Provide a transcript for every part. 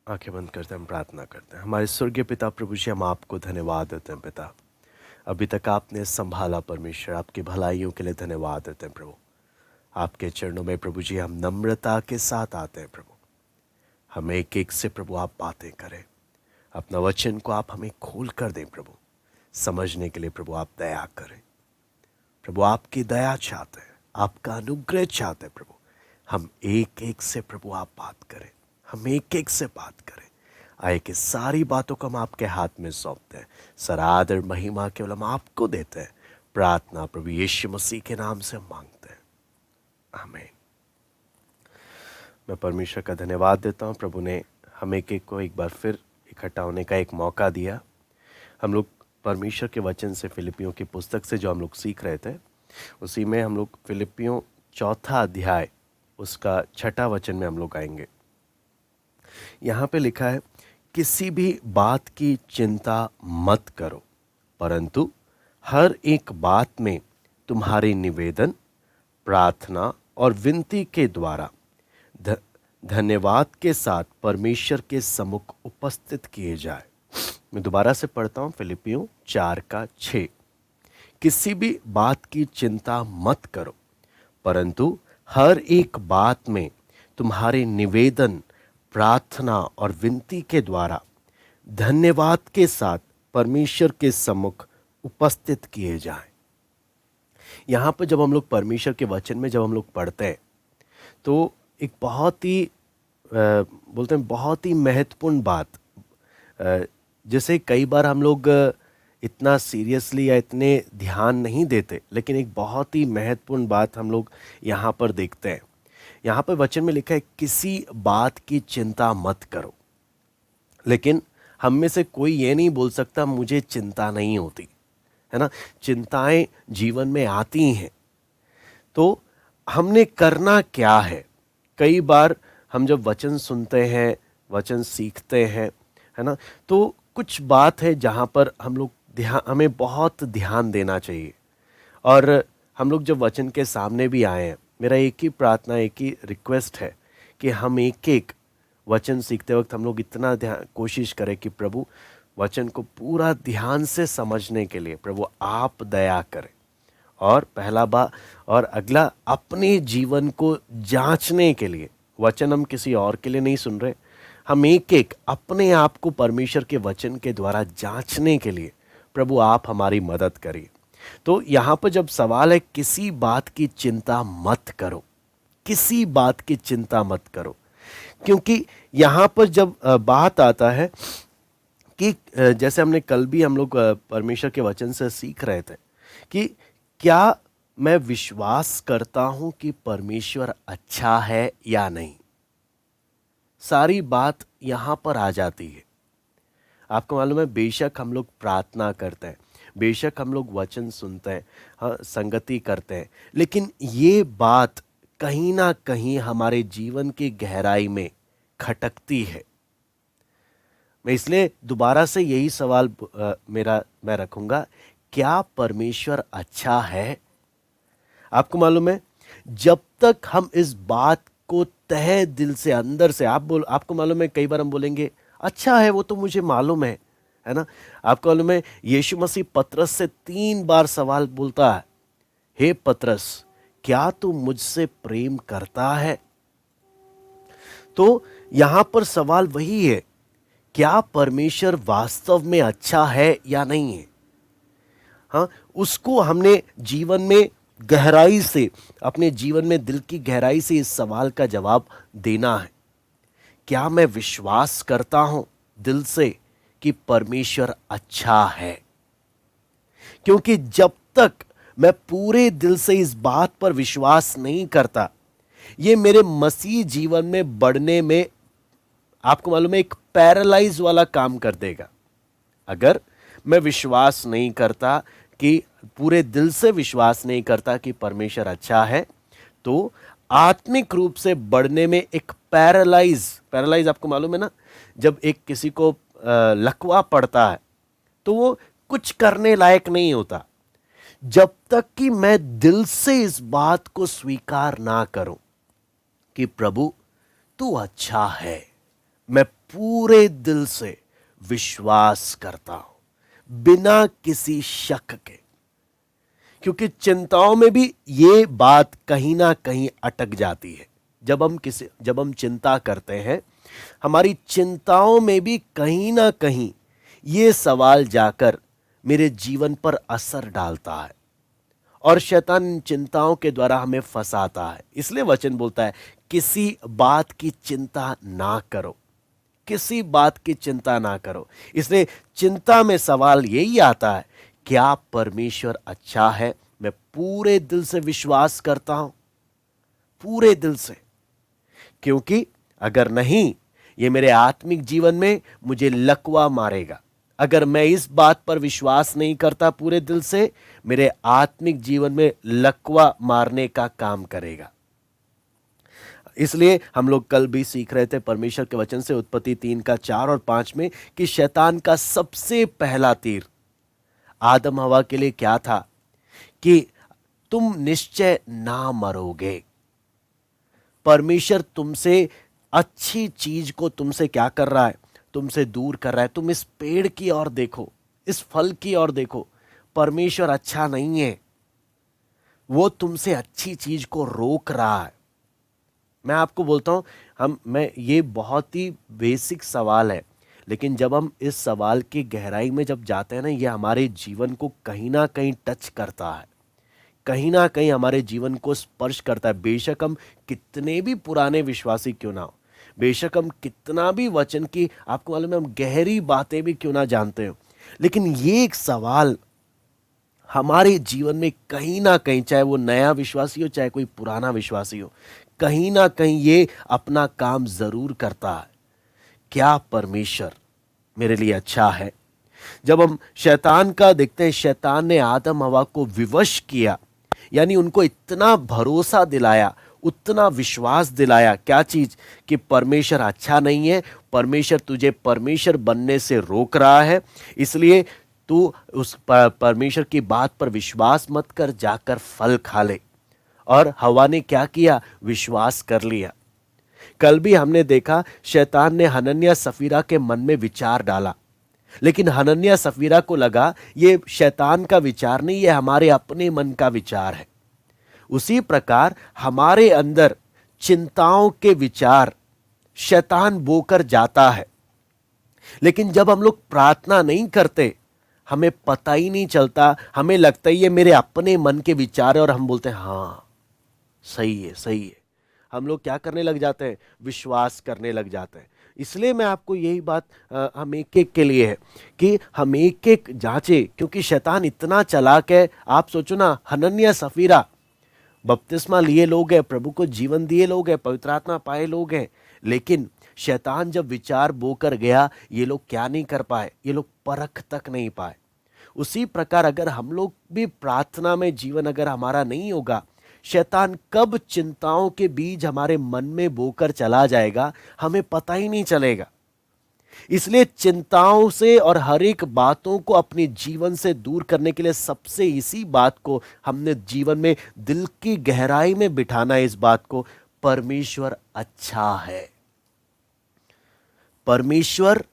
आंखें बंद करते हैं, हम प्रार्थना करते हैं। हमारे स्वर्गीय पिता प्रभु जी, हम आपको धन्यवाद देते हैं पिता। अभी तक आपने संभाला परमेश्वर, आपकी भलाइयों के लिए धन्यवाद देते हैं प्रभु। आपके चरणों में प्रभु जी हम नम्रता के साथ आते हैं प्रभु। हमें एक एक से प्रभु आप बातें करें, अपना वचन को आप हमें खोल कर दें प्रभु। समझने के लिए प्रभु आप दया करें प्रभु। आपकी दया चाहते हैं, आपका अनुग्रह चाहते हैं प्रभु। हम एक एक से प्रभु आप बात करें, हम एक एक से बात करें। आए कि सारी बातों को हम आपके हाथ में सौंपते हैं। सारा आदर महिमा केवल हम आपको देते हैं। प्रार्थना प्रभु यीशु मसीह के नाम से मांगते हैं, आमीन। मैं परमेश्वर का धन्यवाद देता हूँ। प्रभु ने हम एक एक को एक बार फिर इकट्ठा होने का एक मौका दिया। हम लोग परमेश्वर के वचन से, फिलिपियों की पुस्तक से जो हम लोग सीख रहे थे, उसी में हम लोग फिलिपियों 4 अध्याय उसका 6 वचन में हम लोग आएंगे। यहाँ पे लिखा है, किसी भी बात की चिंता मत करो, परंतु हर एक बात में तुम्हारे निवेदन, प्रार्थना और विनती के द्वारा धन्यवाद के साथ परमेश्वर के सम्मुख उपस्थित किए जाए। मैं दोबारा से पढ़ता हूँ, फिलिपियों 4:6। किसी भी बात की चिंता मत करो, परंतु हर एक बात में तुम्हारे निवेदन, प्रार्थना और विनती के द्वारा धन्यवाद के साथ परमेश्वर के सम्मुख उपस्थित किए जाएं। यहाँ पर जब हम लोग परमेश्वर के वचन में जब हम लोग पढ़ते हैं, तो एक बहुत ही बोलते हैं बहुत ही महत्वपूर्ण बात, जैसे कई बार हम लोग इतना सीरियसली या इतने ध्यान नहीं देते, लेकिन एक बहुत ही महत्वपूर्ण बात हम लोग यहाँ पर देखते हैं। यहाँ पर वचन में लिखा है, किसी बात की चिंता मत करो। लेकिन हम में से कोई ये नहीं बोल सकता मुझे चिंता नहीं होती, है ना। चिंताएं जीवन में आती हैं, तो हमने करना क्या है। कई बार हम जब वचन सुनते हैं, वचन सीखते हैं, है ना, तो कुछ बात है जहाँ पर हमें बहुत ध्यान देना चाहिए। और हम लोग जब वचन के सामने भी आए हैं, मेरा एक ही प्रार्थना, एक ही रिक्वेस्ट है कि हम एक एक वचन सीखते वक्त हम लोग इतना कोशिश करें कि प्रभु वचन को पूरा ध्यान से समझने के लिए प्रभु आप दया करें। और पहला बात और अगला, अपने जीवन को जांचने के लिए, वचन हम किसी और के लिए नहीं सुन रहे, हम एक एक अपने आप को परमेश्वर के वचन के द्वारा जांचने के लिए प्रभु आप हमारी मदद करिए। तो यहाँ पर जब सवाल है, किसी बात की चिंता मत करो, किसी बात की चिंता मत करो, क्योंकि यहाँ पर जब बात आता है कि जैसे हमने कल भी हम लोग परमेश्वर के वचन से सीख रहे थे कि क्या मैं विश्वास करता हूं कि परमेश्वर अच्छा है या नहीं। सारी बात यहां पर आ जाती है। आपको मालूम है, बेशक हम लोग प्रार्थना करते हैं, बेशक हम लोग वचन सुनते हैं, हाँ, संगति करते हैं, लेकिन ये बात कहीं ना कहीं हमारे जीवन की गहराई में खटकती है। मैं इसलिए दोबारा से यही सवाल मैं रखूंगा, क्या परमेश्वर अच्छा है। आपको मालूम है, जब तक हम इस बात को तहे दिल से, अंदर से आपको मालूम है, कई बार हम बोलेंगे अच्छा है, वो तो मुझे मालूम है ना। आपको मालूम है, यीशु मसीह पतरस से 3 बार सवाल बोलता है, हे पतरस, क्या तू मुझसे प्रेम करता है। तो यहां पर सवाल वही है, क्या परमेश्वर वास्तव में अच्छा है या नहीं है। हाँ, उसको हमने जीवन में गहराई से, अपने जीवन में दिल की गहराई से इस सवाल का जवाब देना है। क्या मैं विश्वास करता हूं दिल से कि परमेश्वर अच्छा है। क्योंकि जब तक मैं पूरे दिल से इस बात पर विश्वास नहीं करता, ये मेरे मसीह जीवन में बढ़ने में, आपको मालूम है, एक पैरालाइज वाला काम कर देगा। अगर मैं विश्वास नहीं करता, कि पूरे दिल से विश्वास नहीं करता कि परमेश्वर अच्छा है, तो आत्मिक रूप से बढ़ने में एक पैरालाइज आपको मालूम है ना, जब एक किसी को लकवा पड़ता है तो वो कुछ करने लायक नहीं होता, जब तक कि मैं दिल से इस बात को स्वीकार ना करूं कि प्रभु तू अच्छा है, मैं पूरे दिल से विश्वास करता हूं, बिना किसी शक के। क्योंकि चिंताओं में भी ये बात कहीं ना कहीं अटक जाती है। जब हम चिंता करते हैं, हमारी चिंताओं में भी कहीं ना कहीं ये सवाल जाकर मेरे जीवन पर असर डालता है और शैतान इन चिंताओं के द्वारा हमें फंसाता है। इसलिए वचन बोलता है, किसी बात की चिंता ना करो, किसी बात की चिंता ना करो। इसलिए चिंता में सवाल यही आता है, क्या परमेश्वर अच्छा है? मैं पूरे दिल से विश्वास करता हूं, पूरे दिल से। क्योंकि अगर नहीं, ये मेरे आत्मिक जीवन में मुझे लकवा मारेगा। अगर मैं इस बात पर विश्वास नहीं करता पूरे दिल से, मेरे आत्मिक जीवन में लकवा मारने का काम करेगा। इसलिए हम लोग कल भी सीख रहे थे परमेश्वर के वचन से, उत्पत्ति 3:4 और 5 में, कि शैतान का सबसे पहला तीर आदम हवा के लिए क्या था? कि तुम निश्चय ना मरोगे। परमेश्वर तुमसे अच्छी चीज को तुमसे क्या कर रहा है? तुमसे दूर कर रहा है। तुम इस पेड़ की ओर देखो, इस फल की ओर देखो। परमेश्वर अच्छा नहीं है, वो तुमसे अच्छी चीज को रोक रहा है। मैं आपको बोलता हूं, ये बहुत ही बेसिक सवाल है, लेकिन जब हम इस सवाल की गहराई में जब जाते हैं ना, ये हमारे जीवन को कहीं ना कहीं टच करता है, कहीं ना कहीं हमारे जीवन को स्पर्श करता है। बेशक हम कितने भी पुराने विश्वासी क्यों ना हो, बेशक हम कितना भी वचन की, आपको मालूम है, हम गहरी बातें भी क्यों ना जानते हो, लेकिन ये एक सवाल हमारे जीवन में कहीं ना कहीं, चाहे वो नया विश्वासी हो चाहे कोई पुराना विश्वासी हो, कहीं ना कहीं ये अपना काम जरूर करता है। क्या परमेश्वर मेरे लिए अच्छा है? जब हम शैतान का देखते हैं, शैतान ने आदम हवा को विवश किया, यानी उनको इतना भरोसा दिलाया, उतना विश्वास दिलाया। क्या चीज? कि परमेश्वर अच्छा नहीं है, परमेश्वर तुझे परमेश्वर बनने से रोक रहा है, इसलिए तू उस परमेश्वर की बात पर विश्वास मत कर, जाकर फल खा ले। और हवा ने क्या किया? विश्वास कर लिया। कल भी हमने देखा, शैतान ने हनन्याह सफीरा के मन में विचार डाला, लेकिन हनन्याह सफीरा को लगा ये शैतान का विचार नहीं, ये हमारे अपने मन का विचार है। उसी प्रकार हमारे अंदर चिंताओं के विचार शैतान बोकर जाता है, लेकिन जब हम लोग प्रार्थना नहीं करते, हमें पता ही नहीं चलता, हमें लगता है ये मेरे अपने मन के विचार है, और हम बोलते हैं हाँ सही है, सही है। हम लोग क्या करने लग जाते हैं? विश्वास करने लग जाते हैं। इसलिए मैं आपको यही बात हम एक एक के लिए है कि हम एक एक जांचे, क्योंकि शैतान इतना चालाक है। आप सोचो ना, हनन्याह सफीरा बपतिस्मा लिए लोग हैं, प्रभु को जीवन दिए लोग हैं, पवित्र आत्मा पाए लोग हैं, लेकिन शैतान जब विचार बोकर गया, ये लोग क्या नहीं कर पाए? ये लोग परख तक नहीं पाए। उसी प्रकार अगर हम लोग भी प्रार्थना में जीवन अगर हमारा नहीं होगा, शैतान कब चिंताओं के बीज हमारे मन में बोकर चला जाएगा, हमें पता ही नहीं चलेगा। इसलिए चिंताओं से और हर एक बातों को अपने जीवन से दूर करने के लिए सबसे इसी बात को हमने जीवन में दिल की गहराई में बिठाना है, इस बात को, परमेश्वर अच्छा है। परमेश्वर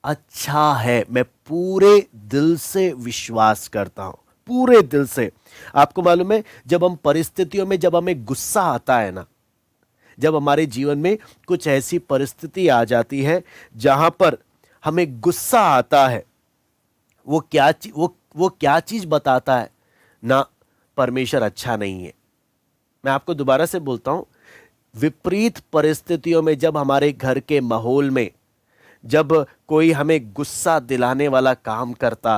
अच्छा है, मैं पूरे दिल से विश्वास करता हूं, पूरे दिल से। आपको मालूम है, जब हम परिस्थितियों में, जब हमें गुस्सा आता है ना, जब हमारे जीवन में कुछ ऐसी परिस्थिति आ जाती है जहां पर हमें गुस्सा आता है, वो क्या चीज बताता है ना? परमेश्वर अच्छा नहीं है। मैं आपको दोबारा से बोलता हूं, विपरीत परिस्थितियों में, जब हमारे घर के माहौल में जब कोई हमें गुस्सा दिलाने वाला काम करता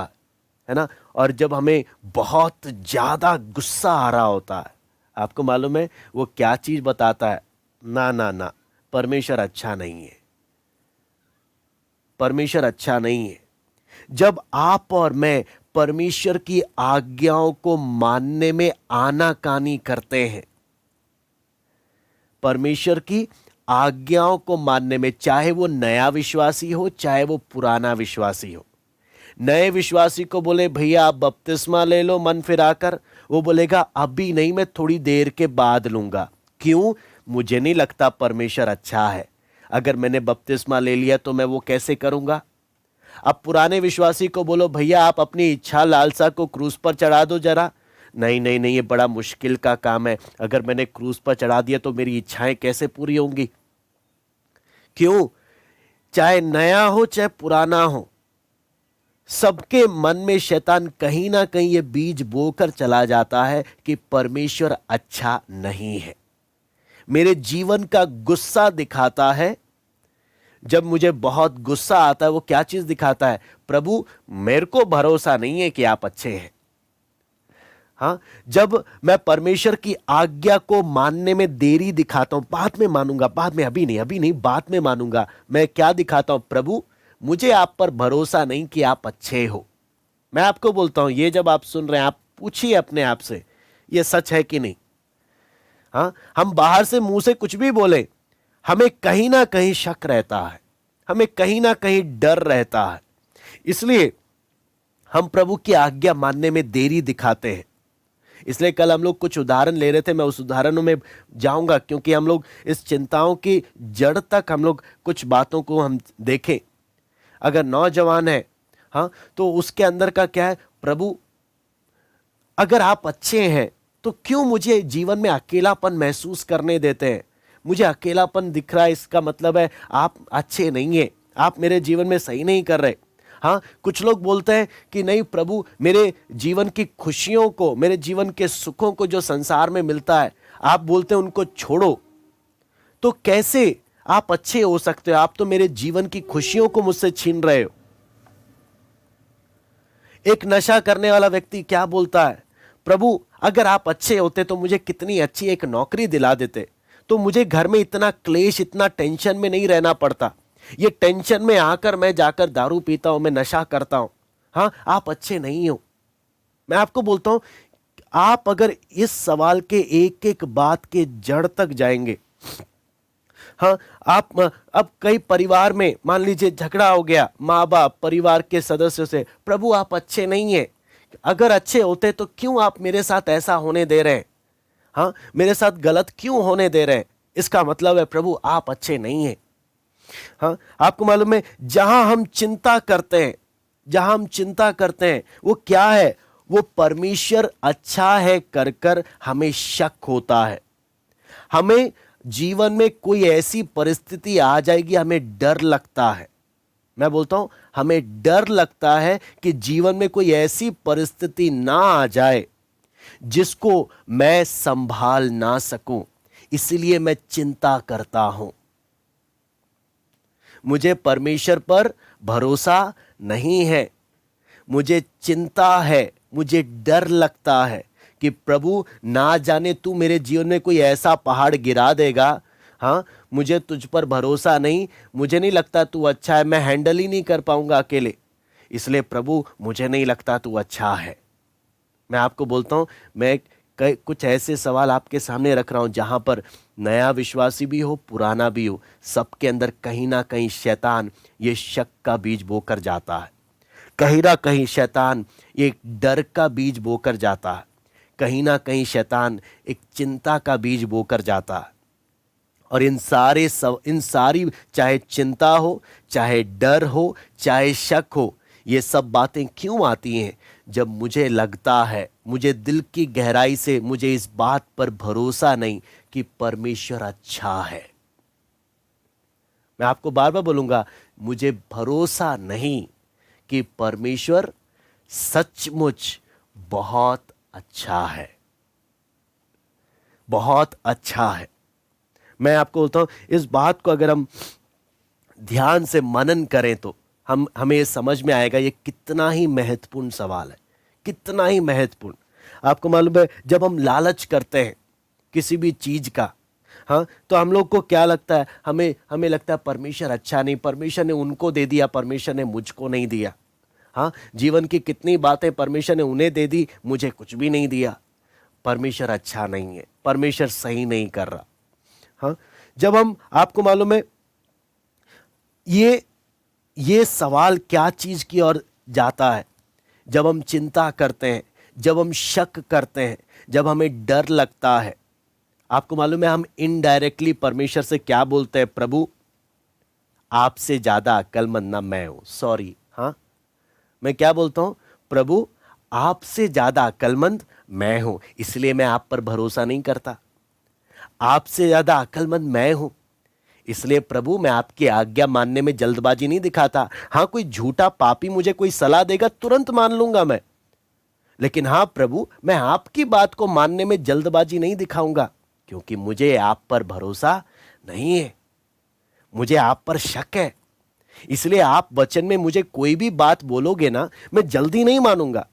है ना, और जब हमें बहुत ज्यादा गुस्सा आ रहा होता है, आपको मालूम है वो क्या चीज बताता है? ना ना ना, परमेश्वर अच्छा नहीं है, परमेश्वर अच्छा नहीं है। जब आप और मैं परमेश्वर की आज्ञाओं को मानने में आनाकानी करते हैं, परमेश्वर की आज्ञाओं को मानने में, चाहे वो नया विश्वासी हो चाहे वो पुराना विश्वासी हो। नए विश्वासी को बोले भैया आप बपतिस्मा ले लो मन फिराकर, वो बोलेगा अभी नहीं, मैं थोड़ी देर के बाद लूंगा। क्यों? मुझे नहीं लगता परमेश्वर अच्छा है। अगर मैंने बपतिस्मा ले लिया तो मैं वो कैसे करूंगा? अब पुराने विश्वासी को बोलो, भैया आप अपनी इच्छा लालसा को क्रूस पर चढ़ा दो जरा। नहीं नहीं नहीं, ये बड़ा मुश्किल का काम है, अगर मैंने क्रूस पर चढ़ा दिया तो मेरी इच्छाएं कैसे पूरी होंगी? क्यों? चाहे नया हो चाहे पुराना हो, सबके मन में शैतान कहीं ना कहीं ये बीज बोकर चला जाता है कि परमेश्वर अच्छा नहीं है। मेरे जीवन का गुस्सा दिखाता है। जब मुझे बहुत गुस्सा आता है, वो क्या चीज दिखाता है? प्रभु मेरे को भरोसा नहीं है कि आप अच्छे हैं। हाँ, जब मैं परमेश्वर की आज्ञा को मानने में देरी दिखाता हूं, बाद में मानूंगा, बाद में, अभी नहीं, बाद में मानूंगा, मैं क्या दिखाता हूं? प्रभु मुझे आप पर भरोसा नहीं कि आप अच्छे हो। मैं आपको बोलता हूं, ये जब आप सुन रहे हैं, आप पूछिए अपने आप से, ये सच है कि नहीं? हाँ, हम बाहर से मुंह से कुछ भी बोले, हमें कहीं ना कहीं शक रहता है, हमें कहीं ना कहीं डर रहता है। इसलिए हम प्रभु की आज्ञा मानने में देरी दिखाते हैं। इसलिए कल हम लोग कुछ उदाहरण ले रहे थे, मैं उस उदाहरणों में जाऊंगा, क्योंकि हम लोग इस चिंताओं की जड़ तक हम लोग कुछ बातों को हम देखें। अगर नौजवान है, हाँ, तो उसके अंदर का क्या है? प्रभु अगर आप अच्छे हैं तो क्यों मुझे जीवन में अकेलापन महसूस करने देते हैं? मुझे अकेलापन दिख रहा है, इसका मतलब है आप अच्छे नहीं है, आप मेरे जीवन में सही नहीं कर रहे। हाँ, कुछ लोग बोलते हैं कि नहीं प्रभु, मेरे जीवन की खुशियों को, मेरे जीवन के सुखों को जो संसार में मिलता है, आप बोलते हैं उनको छोड़ो। तो कैसे आप अच्छे हो सकते हो? आप तो मेरे जीवन की खुशियों को मुझसे छीन रहे हो। एक नशा करने वाला व्यक्ति क्या बोलता है? प्रभु अगर आप अच्छे होते तो मुझे कितनी अच्छी एक नौकरी दिला देते, तो मुझे घर में इतना क्लेश, इतना टेंशन में नहीं रहना पड़ता। ये टेंशन में आकर मैं जाकर दारू पीता हूं, मैं नशा करता हूं। हाँ, आप अच्छे नहीं हो। मैं आपको बोलता हूं, आप अगर इस सवाल के एक एक बात के जड़ तक जाएंगे। हाँ, आप अब कई परिवार में मान लीजिए झगड़ा हो गया, माँ बाप, परिवार के सदस्यों से, प्रभु आप अच्छे नहीं हैं, अगर अच्छे होते तो क्यों आप मेरे साथ ऐसा होने दे रहे हैं? हाँ, मेरे साथ गलत क्यों होने दे रहे हैं? इसका मतलब है प्रभु आप अच्छे नहीं हैं। हाँ, आपको मालूम है, जहां हम चिंता करते हैं, जहां हम चिंता करते हैं, वो क्या है? वो परमेश्वर अच्छा है कर कर हमें शक होता है। हमें जीवन में कोई ऐसी परिस्थिति आ जाएगी, हमें डर लगता है। मैं बोलता हूं, हमें डर लगता है कि जीवन में कोई ऐसी परिस्थिति ना आ जाए जिसको मैं संभाल ना सकूं, इसलिए मैं चिंता करता हूं। मुझे परमेश्वर पर भरोसा नहीं है, मुझे चिंता है, मुझे डर लगता है कि प्रभु ना जाने तू मेरे जीवन में कोई ऐसा पहाड़ गिरा देगा। हाँ, मुझे तुझ पर भरोसा नहीं, मुझे नहीं लगता तू अच्छा है, मैं हैंडल ही नहीं कर पाऊंगा अकेले, इसलिए प्रभु मुझे नहीं लगता तू अच्छा है। मैं आपको बोलता हूं, मैं कुछ ऐसे सवाल आपके सामने रख रहा हूं जहां पर नया विश्वासी भी हो, पुराना भी हो, सबके अंदर कहीं ना कहीं शैतान ये शक का बीज बोकर जाता है, कहीं ना कहीं शैतान ये डर का बीज बोकर जाता है, कहीं ना कहीं शैतान एक चिंता का बीज बोकर जाता है। और इन सारी, चाहे चिंता हो, चाहे डर हो, चाहे शक हो, ये सब बातें क्यों आती हैं? जब मुझे लगता है, मुझे दिल की गहराई से मुझे इस बात पर भरोसा नहीं कि परमेश्वर अच्छा है। मैं आपको बार बार बोलूंगा, मुझे भरोसा नहीं कि परमेश्वर सचमुच बहुत अच्छा है, बहुत अच्छा है। मैं आपको बोलता हूं, इस बात को अगर हम ध्यान से मनन करें तो हमें ये समझ में आएगा ये कितना ही महत्वपूर्ण सवाल है, कितना ही महत्वपूर्ण। आपको मालूम है, जब हम लालच करते हैं किसी भी चीज का, हाँ, तो हम लोग को क्या लगता है? हमें लगता है परमेश्वर अच्छा नहीं, परमेश्वर ने उनको दे दिया, परमेश्वर ने मुझको नहीं दिया। हाँ, जीवन की कितनी बातें परमेश्वर ने उन्हें दे दी, मुझे कुछ भी नहीं दिया। परमेश्वर अच्छा नहीं है, परमेश्वर सही नहीं कर रहा। हाँ, जब हम, आपको मालूम है, ये सवाल क्या चीज की ओर जाता है? जब हम चिंता करते हैं, जब हम शक करते हैं, जब हमें डर लगता है, आपको मालूम है हम इनडायरेक्टली परमेश्वर से क्या बोलते हैं? प्रभु आपसे ज्यादा अक्लमंद ना मैं हूं। सॉरी, हाँ, मैं क्या बोलता हूं? प्रभु, आपसे ज्यादा अक्लमंद मैं हूं, इसलिए मैं आप पर भरोसा नहीं करता। आपसे ज्यादा अक्लमंद मैं हूं, इसलिए प्रभु मैं आपकी आज्ञा मानने में जल्दबाजी नहीं दिखाता। हां, कोई झूठा पापी मुझे कोई सलाह देगा, तुरंत मान लूंगा मैं। लेकिन हां प्रभु, मैं आपकी बात को मानने में जल्दबाजी नहीं दिखाऊंगा, क्योंकि मुझे आप पर भरोसा नहीं है, मुझे आप पर शक है। इसलिए आप वचन में मुझे कोई भी बात बोलोगे ना, मैं जल्दी नहीं मानूंगा।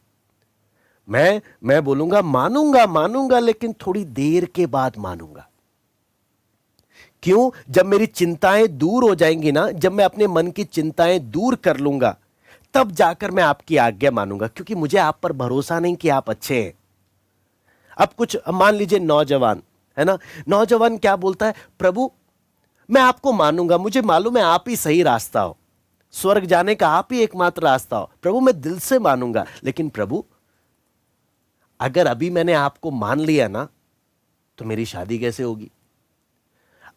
मैं बोलूंगा मानूंगा मानूंगा, लेकिन थोड़ी देर के बाद मानूंगा। क्यों? जब मेरी चिंताएं दूर हो जाएंगी ना, जब मैं अपने मन की चिंताएं दूर कर लूंगा, तब जाकर मैं आपकी आज्ञा मानूंगा, क्योंकि मुझे आप पर भरोसा नहीं कि आप अच्छे हैं। अब कुछ मान लीजिए नौजवान है ना, नौजवान क्या बोलता है? प्रभु मैं आपको मानूंगा, मुझे मालूम है आप ही सही रास्ता हो, स्वर्ग जाने का आप ही एकमात्र रास्ता हो। प्रभु मैं दिल से मानूंगा, लेकिन प्रभु अगर अभी मैंने आपको मान लिया ना, तो मेरी शादी कैसे होगी?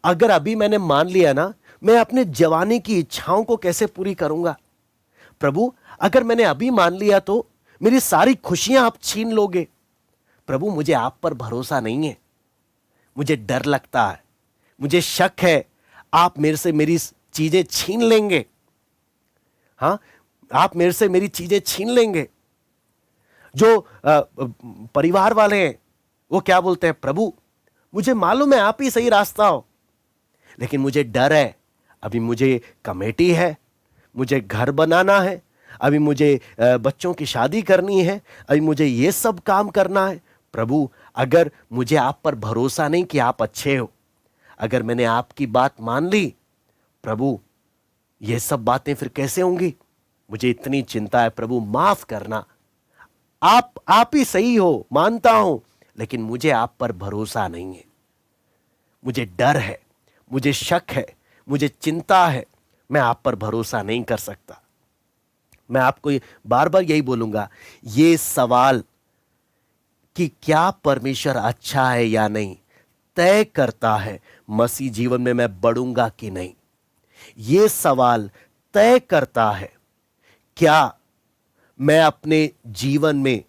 अगर अभी मैंने मान लिया ना, मैं अपने जवानी की इच्छाओं को कैसे पूरी करूंगा? प्रभु अगर मैंने अभी मान लिया तो मेरी सारी खुशियां आप छीन लोगे। प्रभु मुझे आप पर भरोसा नहीं है, मुझे डर लगता है, मुझे शक है आप मेरे से मेरी चीजें छीन लेंगे। हां, आप मेरे से मेरी चीजें छीन लेंगे। जो परिवार वाले हैं वो क्या बोलते हैं? प्रभु मुझे मालूम है आप ही सही रास्ता हो, लेकिन मुझे डर है, अभी मुझे कमेटी है, मुझे घर बनाना है, अभी मुझे बच्चों की शादी करनी है, अभी मुझे ये सब काम करना है। प्रभु अगर मुझे आप पर भरोसा नहीं कि आप अच्छे हो, अगर मैंने आपकी बात मान ली, प्रभु ये सब बातें फिर कैसे होंगी? मुझे इतनी चिंता है। प्रभु माफ करना, आप ही सही हो, मानता हूं, लेकिन मुझे आप पर भरोसा नहीं है, मुझे डर है, मुझे शक है, मुझे चिंता है, मैं आप पर भरोसा नहीं कर सकता। मैं आपको बार बार यही बोलूंगा, ये सवाल कि क्या परमेश्वर अच्छा है या नहीं तय करता है मसीह जीवन में मैं बढ़ूंगा कि नहीं। ये सवाल तय करता है क्या मैं अपने जीवन में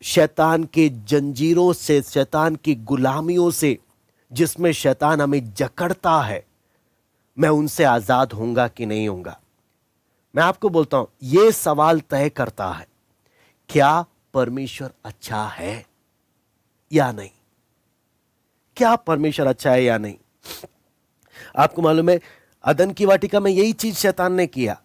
शैतान के जंजीरों से, शैतान की गुलामियों से, जिसमें शैतान हमें जकड़ता है, मैं उनसे आजाद होऊंगा कि नहीं होऊंगा। मैं आपको बोलता हूं, यह सवाल तय करता है क्या परमेश्वर अच्छा है या नहीं। क्या परमेश्वर अच्छा है या नहीं? आपको मालूम है अदन की वाटिका में यही चीज शैतान ने किया,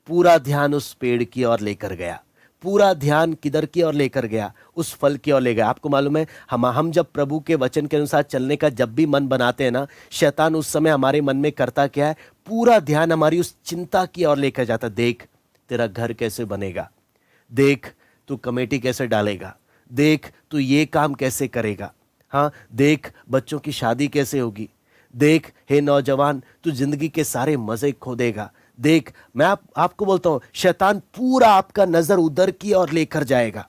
पूरा ध्यान उस पेड़ की ओर लेकर गया। पूरा ध्यान किधर की ओर लेकर गया? उस फल की ओर ले गया। आपको मालूम है हम जब प्रभु के वचन के अनुसार चलने का जब भी मन बनाते हैं ना, शैतान उस समय हमारे मन में करता क्या है? पूरा ध्यान हमारी उस चिंता की ओर लेकर जाता। देख तेरा घर कैसे बनेगा, देख तू कमेटी कैसे डालेगा, देख तू ये काम कैसे करेगा, हाँ देख बच्चों की शादी कैसे होगी, देख हे नौजवान तू जिंदगी के सारे मजे खो देगा। देख मैं आपको बोलता हूं, शैतान पूरा आपका नजर उधर की ओर लेकर जाएगा।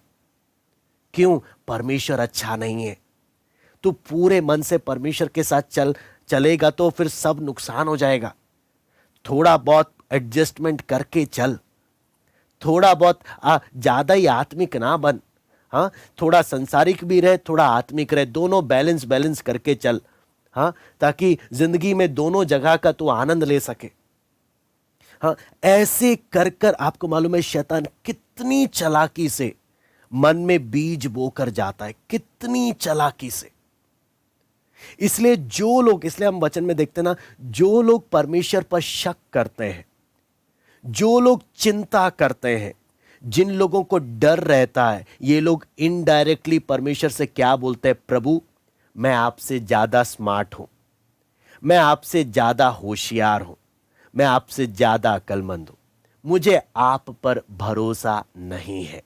क्यों? परमेश्वर अच्छा नहीं है। तू पूरे मन से परमेश्वर के साथ चलेगा तो फिर सब नुकसान हो जाएगा। थोड़ा बहुत एडजस्टमेंट करके चल, थोड़ा बहुत ज्यादा ही आत्मिक ना बन, हाँ थोड़ा संसारिक भी रहे, थोड़ा आत्मिक रहे, दोनों बैलेंस करके चल, हाँ ताकि जिंदगी में दोनों जगह का तू आनंद ले सके। हाँ ऐसे कर कर आपको मालूम है शैतान कितनी चालाकी से मन में बीज बोकर जाता है, कितनी चालाकी से। इसलिए हम वचन में देखते ना, जो लोग परमेश्वर पर शक करते हैं, जो लोग चिंता करते हैं, जिन लोगों को डर रहता है, ये लोग इनडायरेक्टली परमेश्वर से क्या बोलते हैं? प्रभु मैं आपसे ज्यादा स्मार्ट हूं, मैं आपसे ज्यादा होशियार हूं, मैं आपसे ज्यादा अक्लमंद हूं, मुझे आप पर भरोसा नहीं है,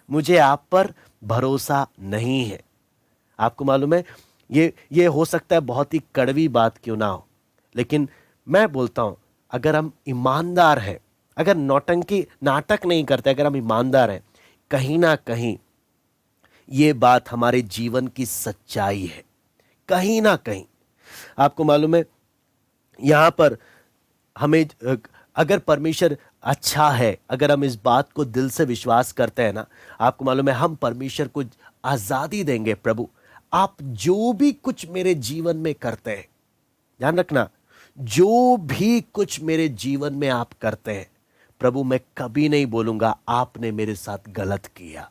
मुझे आप पर भरोसा नहीं है। आपको मालूम है ये हो सकता है बहुत ही कड़वी बात क्यों ना हो, लेकिन मैं बोलता हूं अगर हम ईमानदार हैं, अगर नौटंकी नाटक नहीं करते, अगर हम ईमानदार हैं, कहीं ना कहीं ये बात हमारे जीवन की सच्चाई है, कहीं ना कहीं। आपको मालूम है यहां पर हमें अगर परमेश्वर अच्छा है, अगर हम इस बात को दिल से विश्वास करते हैं ना, आपको मालूम है हम परमेश्वर को आजादी देंगे। प्रभु आप जो भी कुछ मेरे जीवन में करते हैं, ध्यान रखना, जो भी कुछ मेरे जीवन में आप करते हैं प्रभु, मैं कभी नहीं बोलूंगा आपने मेरे साथ गलत किया।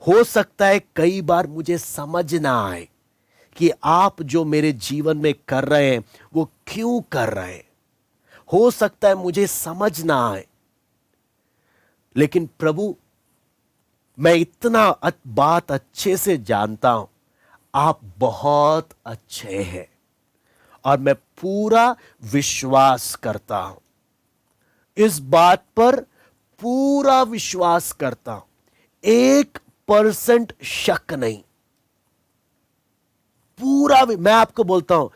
हो सकता है कई बार मुझे समझ ना आए कि आप जो मेरे जीवन में कर रहे हैं वो क्यों कर रहे हैं, हो सकता है मुझे समझ ना आए, लेकिन प्रभु मैं इतना बात अच्छे से जानता हूं, आप बहुत अच्छे हैं और मैं पूरा विश्वास करता हूं, इस बात पर पूरा विश्वास करता हूं, 1% शक नहीं। पूरा मैं आपको बोलता हूं,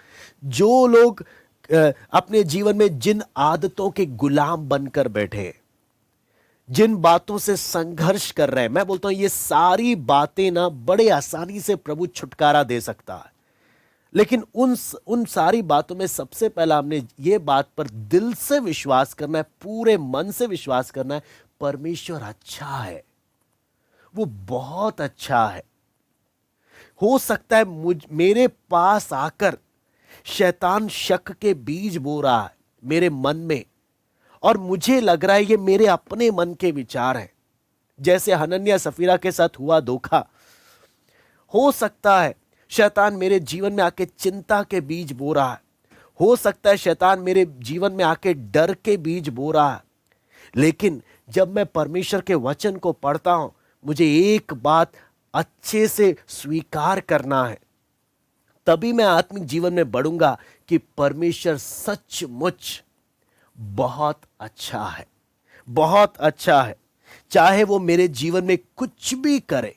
जो लोग अपने जीवन में जिन आदतों के गुलाम बनकर बैठे, जिन बातों से संघर्ष कर रहे हैं, मैं बोलता हूं ये सारी बातें ना बड़े आसानी से प्रभु छुटकारा दे सकता है। लेकिन उन सारी बातों में सबसे पहला हमने ये बात पर दिल से विश्वास करना है, पूरे मन से विश्वास करना है, परमेश्वर अच्छा है, वो बहुत अच्छा है। हो सकता है मेरे पास आकर शैतान शक के बीज बो रहा है मेरे मन में, और मुझे लग रहा है ये मेरे अपने मन के विचार हैं, जैसे हनन्या सफीरा के साथ हुआ धोखा। हो सकता है शैतान मेरे जीवन में आके चिंता के बीज बो रहा है, हो सकता है शैतान मेरे जीवन में आके डर के बीज बो रहा है। लेकिन जब मैं परमेश्वर के वचन को पढ़ता हूं, मुझे एक बात अच्छे से स्वीकार करना है, तभी मैं आत्मिक जीवन में बढ़ूंगा कि परमेश्वर सचमुच बहुत अच्छा है, बहुत अच्छा है। चाहे वो मेरे जीवन में कुछ भी करे,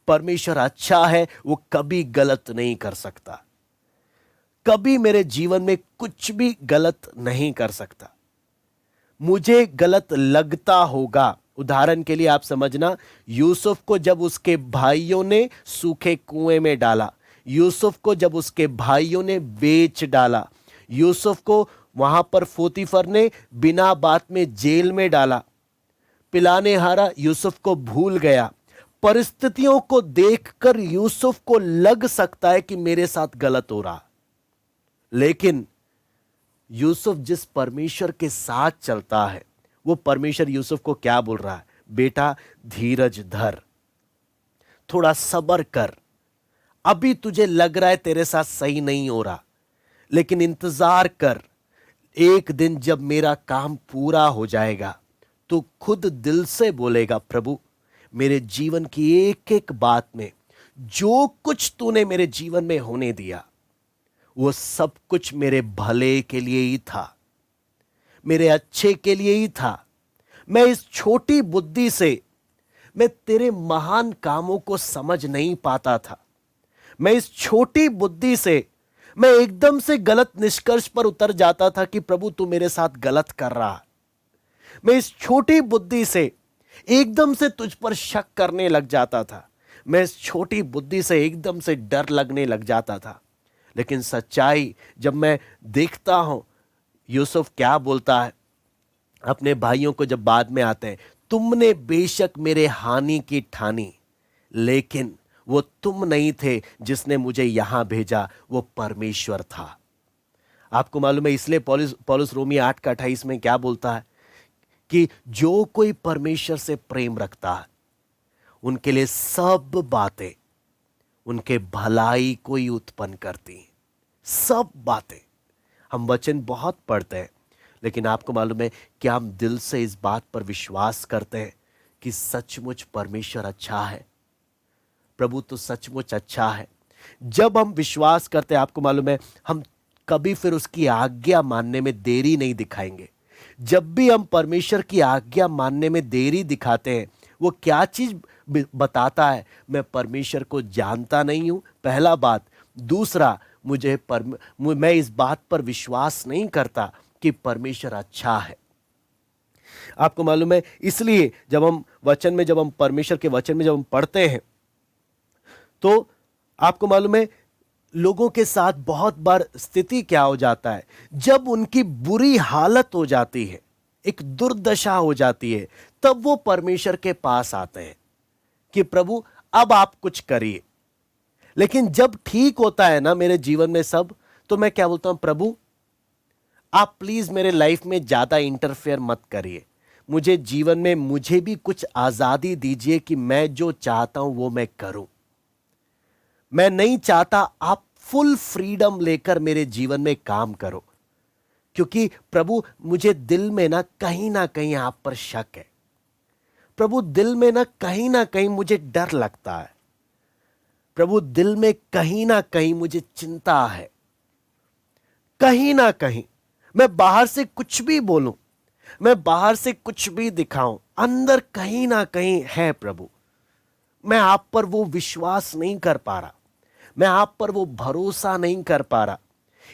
परमेश्वर अच्छा है, वो कभी गलत नहीं कर सकता, कभी मेरे जीवन में कुछ भी गलत नहीं कर सकता। मुझे गलत लगता होगा, उदाहरण के लिए आप समझना, यूसुफ को जब उसके भाइयों ने सूखे कुएं में डाला, यूसुफ को जब उसके भाइयों ने बेच डाला, यूसुफ को वहां पर पोतीफर ने बिना बात में जेल में डाला, पिलाने हारा यूसुफ को भूल गया। परिस्थितियों को देखकर यूसुफ को लग सकता है कि मेरे साथ गलत हो रहा, लेकिन यूसुफ जिस परमेश्वर के साथ चलता है, वो परमेश्वर यूसुफ को क्या बोल रहा है, बेटा धीरज धर, थोड़ा सब्र कर, अभी तुझे लग रहा है तेरे साथ सही नहीं हो रहा, लेकिन इंतजार कर, एक दिन जब मेरा काम पूरा हो जाएगा तो खुद दिल से बोलेगा, प्रभु मेरे जीवन की एक एक बात में जो कुछ तूने मेरे जीवन में होने दिया, वो सब कुछ मेरे भले के लिए ही था, मेरे अच्छे के लिए ही था। मैं इस छोटी बुद्धि से मैं तेरे महान कामों को समझ नहीं पाता था, मैं इस छोटी बुद्धि से मैं एकदम से गलत निष्कर्ष पर उतर जाता था कि प्रभु तू मेरे साथ गलत कर रहा है। मैं इस छोटी बुद्धि से एकदम से तुझ पर शक करने लग जाता था, मैं इस छोटी बुद्धि से एकदम से डर लगने लग जाता था। लेकिन सच्चाई जब मैं देखता हूं, यूसुफ क्या बोलता है अपने भाइयों को जब बाद में आते हैं, तुमने बेशक मेरे हानि की ठानी, लेकिन वो तुम नहीं थे जिसने मुझे यहां भेजा, वो परमेश्वर था। आपको मालूम है, इसलिए पौलुस रोमी 8:28 में क्या बोलता है कि जो कोई परमेश्वर से प्रेम रखता है उनके लिए सब बातें उनके भलाई को ही उत्पन्न करती हैं। सब बातें, हम वचन बहुत पढ़ते हैं, लेकिन आपको मालूम है क्या हम दिल से इस बात पर विश्वास करते हैं कि सचमुच परमेश्वर अच्छा है, प्रभु तो सचमुच अच्छा है। जब हम विश्वास करते हैं, आपको मालूम है हम कभी फिर उसकी आज्ञा मानने में देरी नहीं दिखाएंगे। जब भी हम परमेश्वर की आज्ञा मानने में देरी दिखाते हैं, वो क्या चीज बताता है, मैं परमेश्वर को जानता नहीं हूं, पहला बात। दूसरा, मैं इस बात पर विश्वास नहीं करता कि परमेश्वर अच्छा है। आपको मालूम है, इसलिए जब हम परमेश्वर के वचन में जब हम पढ़ते हैं, तो आपको मालूम है लोगों के साथ बहुत बार स्थिति क्या हो जाता है, जब उनकी बुरी हालत हो जाती है, एक दुर्दशा हो जाती है, तब वो परमेश्वर के पास आते हैं कि प्रभु अब आप कुछ करिए। लेकिन जब ठीक होता है ना मेरे जीवन में सब, तो मैं क्या बोलता हूं, प्रभु आप प्लीज मेरे लाइफ में ज्यादा इंटरफेयर मत करिए, मुझे जीवन में मुझे भी कुछ आजादी दीजिए कि मैं जो चाहता हूं वो मैं करूं। मैं नहीं चाहता आप फुल फ्रीडम लेकर मेरे जीवन में काम करो, क्योंकि प्रभु मुझे दिल में ना कहीं आप पर शक है। प्रभु दिल में ना कहीं मुझे डर लगता है। प्रभु दिल में ना कहीं मुझे चिंता है। कहीं ना कहीं मैं बाहर से कुछ भी बोलूं, मैं बाहर से कुछ भी दिखाऊं, अंदर कहीं ना कहीं है प्रभु, मैं आप पर वो विश्वास नहीं कर पा रहा, मैं आप पर वो भरोसा नहीं कर पा रहा।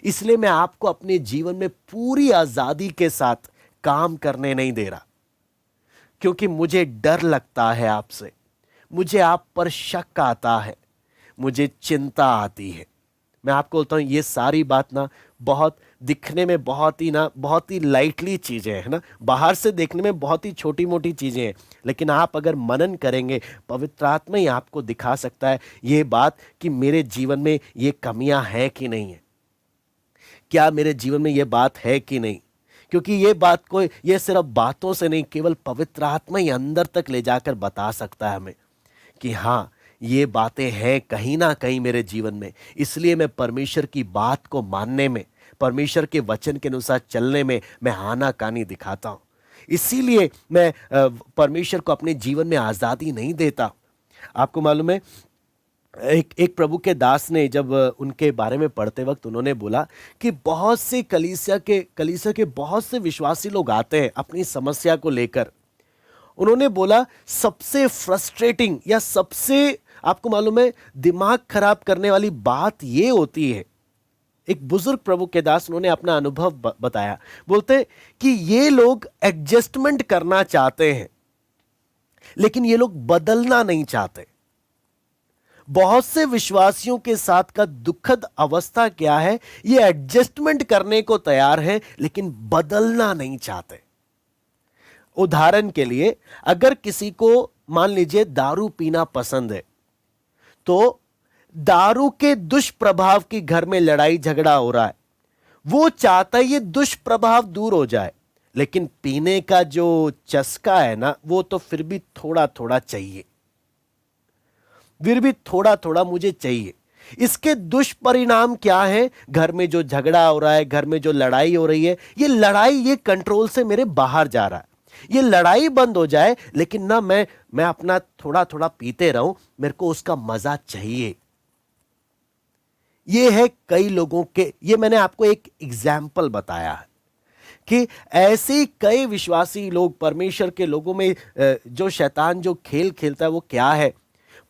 इसलिए मैं आपको अपने जीवन में पूरी आजादी के साथ काम करने नहीं दे रहा, क्योंकि मुझे डर लगता है आपसे, मुझे आप पर शक आता है, मुझे चिंता आती है। मैं आपको बोलता हूं ये सारी बात बहुत दिखने में बहुत ही लाइटली चीजें हैं ना, बाहर से देखने में बहुत ही छोटी मोटी चीजें हैं, लेकिन आप अगर मनन करेंगे, पवित्र आत्मा ही आपको दिखा सकता है ये बात कि मेरे जीवन में ये कमियां हैं कि नहीं है, क्या मेरे जीवन में ये बात है कि नहीं। क्योंकि ये बात को, ये सिर्फ बातों से नहीं, केवल पवित्र आत्मा ही अंदर तक ले जाकर बता सकता है हमें कि हाँ ये बातें हैं कहीं ना कहीं मेरे जीवन में। इसलिए मैं परमेश्वर की बात को मानने में, परमेश्वर के वचन के अनुसार चलने में मैं आनाकानी दिखाता हूं। इसीलिए मैं परमेश्वर को अपने जीवन में आज़ादी नहीं देता। आपको मालूम है, एक प्रभु के दास ने जब उनके बारे में पढ़ते वक्त उन्होंने बोला कि बहुत से कलीसिया के बहुत से विश्वासी लोग आते हैं अपनी समस्या को लेकर। उन्होंने बोला सबसे फ्रस्ट्रेटिंग या सबसे, आपको मालूम है, दिमाग खराब करने वाली बात ये होती है, एक बुजुर्ग प्रभु के दास, उन्होंने अपना अनुभव बताया, बोलते कि ये लोग एडजस्टमेंट करना चाहते हैं लेकिन ये लोग बदलना नहीं चाहते। बहुत से विश्वासियों के साथ का दुखद अवस्था क्या है, ये एडजस्टमेंट करने को तैयार है लेकिन बदलना नहीं चाहते। उदाहरण के लिए, अगर किसी को मान लीजिए दारू पीना पसंद है, तो दारू के दुष्प्रभाव की घर में लड़ाई झगड़ा हो रहा है, वो चाहता है ये दुष्प्रभाव दूर हो जाए, लेकिन पीने का जो चस्का है ना, वो तो फिर भी थोड़ा थोड़ा चाहिए, फिर भी थोड़ा थोड़ा मुझे चाहिए। इसके दुष्परिणाम क्या है, घर में जो झगड़ा हो रहा है, घर में जो लड़ाई हो रही है, ये लड़ाई ये कंट्रोल से मेरे बाहर जा रहा है। ये लड़ाई बंद हो जाए, लेकिन ना मैं अपना थोड़ा थोड़ा पीते रहूं, मेरे को उसका मजा चाहिए। ये है कई लोगों के, ये मैंने आपको एक एग्जाम्पल बताया है कि ऐसे कई विश्वासी लोग, परमेश्वर के लोगों में जो शैतान जो खेल खेलता है वो क्या है,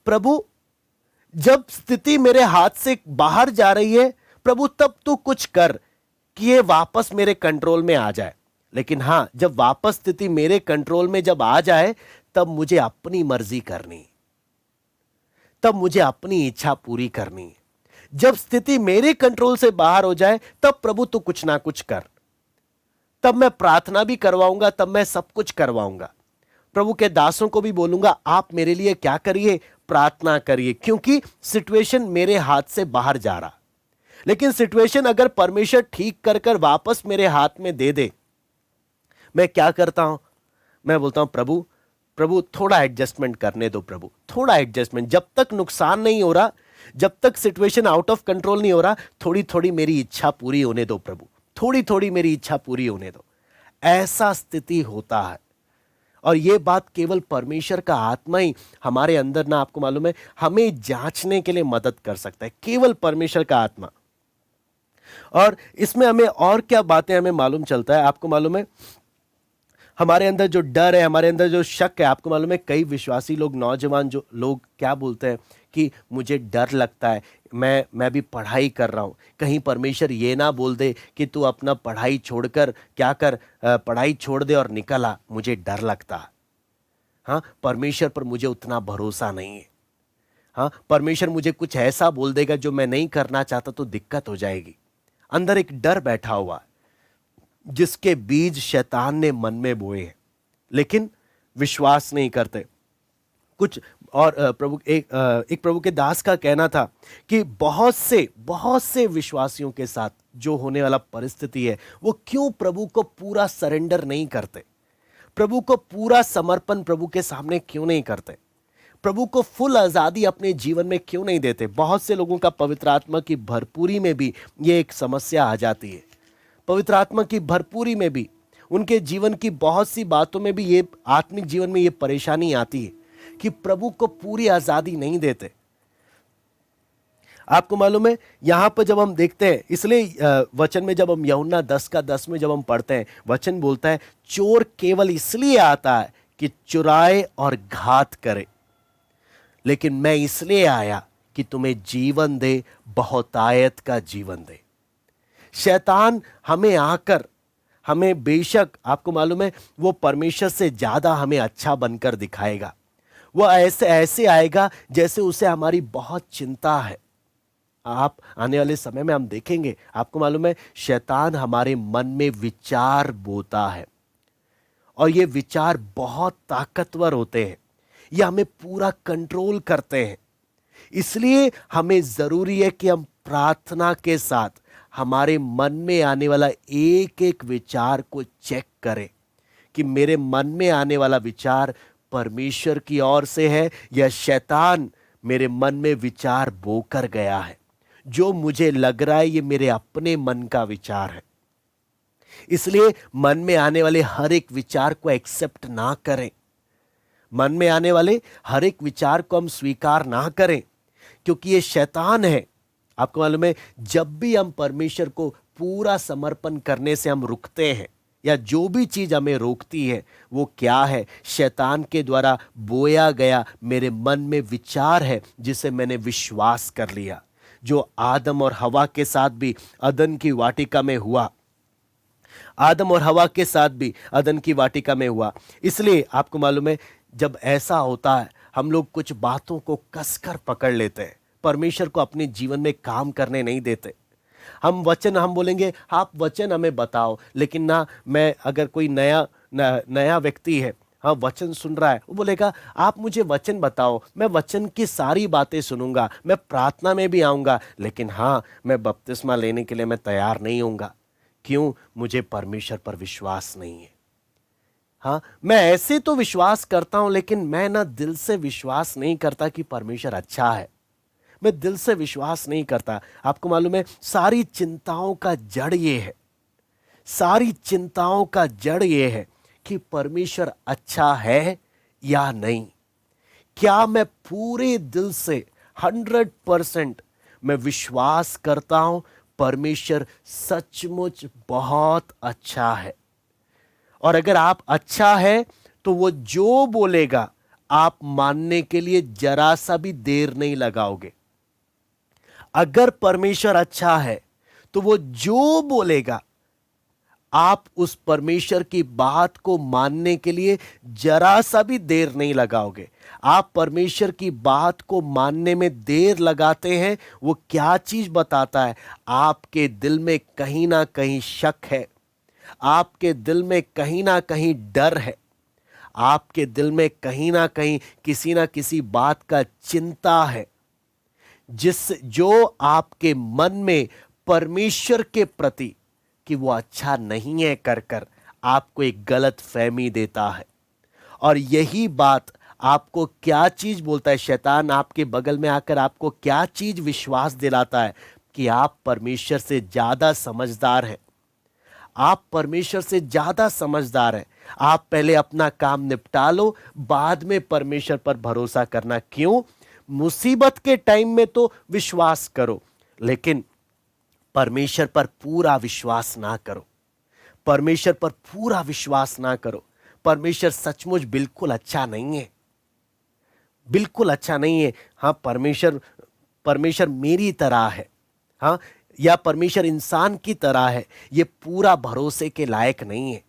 प्रभु जब स्थिति मेरे हाथ से बाहर जा रही है, प्रभु तब तो कुछ कर कि ये वापस मेरे कंट्रोल में आ जाए। लेकिन हां, जब वापस स्थिति मेरे कंट्रोल में जब आ जाए, तब मुझे अपनी मर्जी करनी, तब मुझे अपनी इच्छा पूरी करनी है। जब स्थिति मेरे कंट्रोल से बाहर हो जाए, तब प्रभु तो कुछ ना कुछ कर, तब मैं प्रार्थना भी करवाऊंगा, तब मैं सब कुछ करवाऊंगा। प्रभु के दासों को भी बोलूंगा, आप मेरे लिए क्या करिए, प्रार्थना करिए, क्योंकि सिचुएशन मेरे हाथ से बाहर जा रहा। लेकिन सिचुएशन अगर परमेश्वर ठीक कर कर वापस मेरे हाथ में दे दे, मैं क्या करता हूं, मैं बोलता हूं प्रभु थोड़ा एडजस्टमेंट करने दो, प्रभु थोड़ा एडजस्टमेंट, जब तक नुकसान नहीं हो रहा, जब तक सिचुएशन आउट ऑफ कंट्रोल नहीं हो रहा, थोड़ी थोड़ी मेरी इच्छा पूरी होने दो प्रभु, थोड़ी थोड़ी मेरी इच्छा पूरी होने दो। ऐसा स्थिति होता है। और यह बात केवल परमेश्वर का आत्मा ही हमारे अंदर ना, आपको मालूम है, हमें जांचने के लिए मदद कर सकता है, केवल परमेश्वर का आत्मा। और इसमें हमें और क्या बातें हमें मालूम चलता है, आपको मालूम है, हमारे अंदर जो डर है, हमारे अंदर जो शक है, आपको मालूम है कई विश्वासी लोग, नौजवान जो लोग क्या बोलते हैं कि मुझे डर लगता है, मैं भी पढ़ाई कर रहा हूं, कहीं परमेश्वर ये ना बोल दे कि तू अपना पढ़ाई छोड़कर क्या कर, पढ़ाई छोड़ दे और निकल आ, मुझे डर लगता है। हाँ, परमेश्वर पर मुझे उतना भरोसा नहीं है। हाँ, परमेश्वर मुझे कुछ ऐसा बोल देगा जो मैं नहीं करना चाहता तो दिक्कत हो जाएगी। अंदर एक डर बैठा हुआ है जिसके बीज शैतान ने मन में बोए हैं, लेकिन विश्वास नहीं करते। कुछ और एक प्रभु के दास का कहना था कि बहुत से विश्वासियों के साथ जो होने वाला परिस्थिति है, वो क्यों प्रभु को पूरा सरेंडर नहीं करते, प्रभु को पूरा समर्पण प्रभु के सामने क्यों नहीं करते, प्रभु को फुल आजादी अपने जीवन में क्यों नहीं देते। बहुत से लोगों का पवित्र आत्मा की भरपूरी में भी ये एक समस्या आ जाती है। पवित्र आत्मा की भरपूरी में भी, उनके जीवन की बहुत सी बातों में भी ये आत्मिक जीवन में ये परेशानी आती है कि प्रभु को पूरी आजादी नहीं देते। आपको मालूम है, यहां पर जब हम देखते हैं, इसलिए वचन में जब हम यूहन्ना 10:10 में जब हम पढ़ते हैं, वचन बोलता है चोर केवल इसलिए आता है कि चुराए और घात करे, लेकिन मैं इसलिए आया कि तुम्हें जीवन दे, बहुतायत का जीवन दे। शैतान हमें आकर, हमें बेशक आपको मालूम है वो परमेश्वर से ज्यादा हमें अच्छा बनकर दिखाएगा। वो ऐसे आएगा जैसे उसे हमारी बहुत चिंता है। आप आने वाले समय में हम देखेंगे, आपको मालूम है शैतान हमारे मन में विचार बोता है और ये विचार बहुत ताकतवर होते हैं, ये हमें पूरा कंट्रोल करते हैं। इसलिए हमें जरूरी है कि हम प्रार्थना के साथ हमारे मन में आने वाला एक एक विचार को चेक करें कि मेरे मन में आने वाला विचार परमेश्वर की ओर से है या शैतान मेरे मन में विचार बोकर गया है। जो मुझे लग रहा है ये मेरे अपने मन का विचार है। इसलिए मन में आने वाले हर एक विचार को एक्सेप्ट ना करें, मन में आने वाले हर एक विचार को हम स्वीकार ना करें, क्योंकि ये शैतान है। आपको मालूम है, जब भी हम परमेश्वर को पूरा समर्पण करने से हम रुकते हैं या जो भी चीज हमें रोकती है, वो क्या है? शैतान के द्वारा बोया गया मेरे मन में विचार है जिसे मैंने विश्वास कर लिया, जो आदम और हवा के साथ भी अदन की वाटिका में हुआ। आदम और हवा के साथ भी अदन की वाटिका में हुआ। इसलिए आपको मालूम है, जब ऐसा होता है हम लोग कुछ बातों को कसकर पकड़ लेते हैं, परमेश्वर को अपने जीवन में काम करने नहीं देते। हम बोलेंगे आप वचन हमें बताओ, लेकिन ना, मैं अगर कोई नया व्यक्ति है, हाँ वचन सुन रहा है, वो बोलेगा आप मुझे वचन बताओ, मैं वचन की सारी बातें सुनूंगा, मैं प्रार्थना में भी आऊंगा, लेकिन हाँ मैं बपतिस्मा लेने के लिए मैं तैयार नहीं होऊंगा। क्यों? मुझे परमेश्वर पर विश्वास नहीं है। हाँ, मैं ऐसे तो विश्वास करता हूं, लेकिन मैं ना दिल से विश्वास नहीं करता कि परमेश्वर अच्छा है। मैं दिल से विश्वास नहीं करता। आपको मालूम है, सारी चिंताओं का जड़ ये है, सारी चिंताओं का जड़ ये है कि परमेश्वर अच्छा है या नहीं। क्या मैं पूरे दिल से 100% मैं विश्वास करता हूं परमेश्वर सचमुच बहुत अच्छा है। और अगर आप अच्छा है तो वो जो बोलेगा आप मानने के लिए जरा सा भी देर नहीं लगाओगे। अगर परमेश्वर अच्छा है तो वो जो बोलेगा आप उस परमेश्वर की बात को मानने के लिए जरा सा भी देर नहीं लगाओगे। आप परमेश्वर की बात को मानने में देर लगाते हैं, वो क्या चीज बताता है? आपके दिल में कहीं ना कहीं शक है, आपके दिल में कहीं ना कहीं डर है, आपके दिल में कहीं ना कहीं किसी ना किसी बात का चिंता है, जो आपके मन में परमेश्वर के प्रति कि वो अच्छा नहीं है कर आपको एक गलत फहमी देता है। और यही बात आपको क्या चीज बोलता है? शैतान आपके बगल में आकर आपको क्या चीज विश्वास दिलाता है? कि आप परमेश्वर से ज्यादा समझदार हैं। आप परमेश्वर से ज्यादा समझदार हैं। आप पहले अपना काम निपटा लो, बाद में परमेश्वर पर भरोसा करना। क्यों? मुसीबत के टाइम में तो विश्वास करो, लेकिन परमेश्वर पर पूरा विश्वास ना करो। परमेश्वर पर पूरा विश्वास ना करो। परमेश्वर सचमुच बिल्कुल अच्छा नहीं है, बिल्कुल अच्छा नहीं है। हाँ, परमेश्वर मेरी तरह है, हाँ, या परमेश्वर इंसान की तरह है, ये पूरा भरोसे के लायक नहीं है।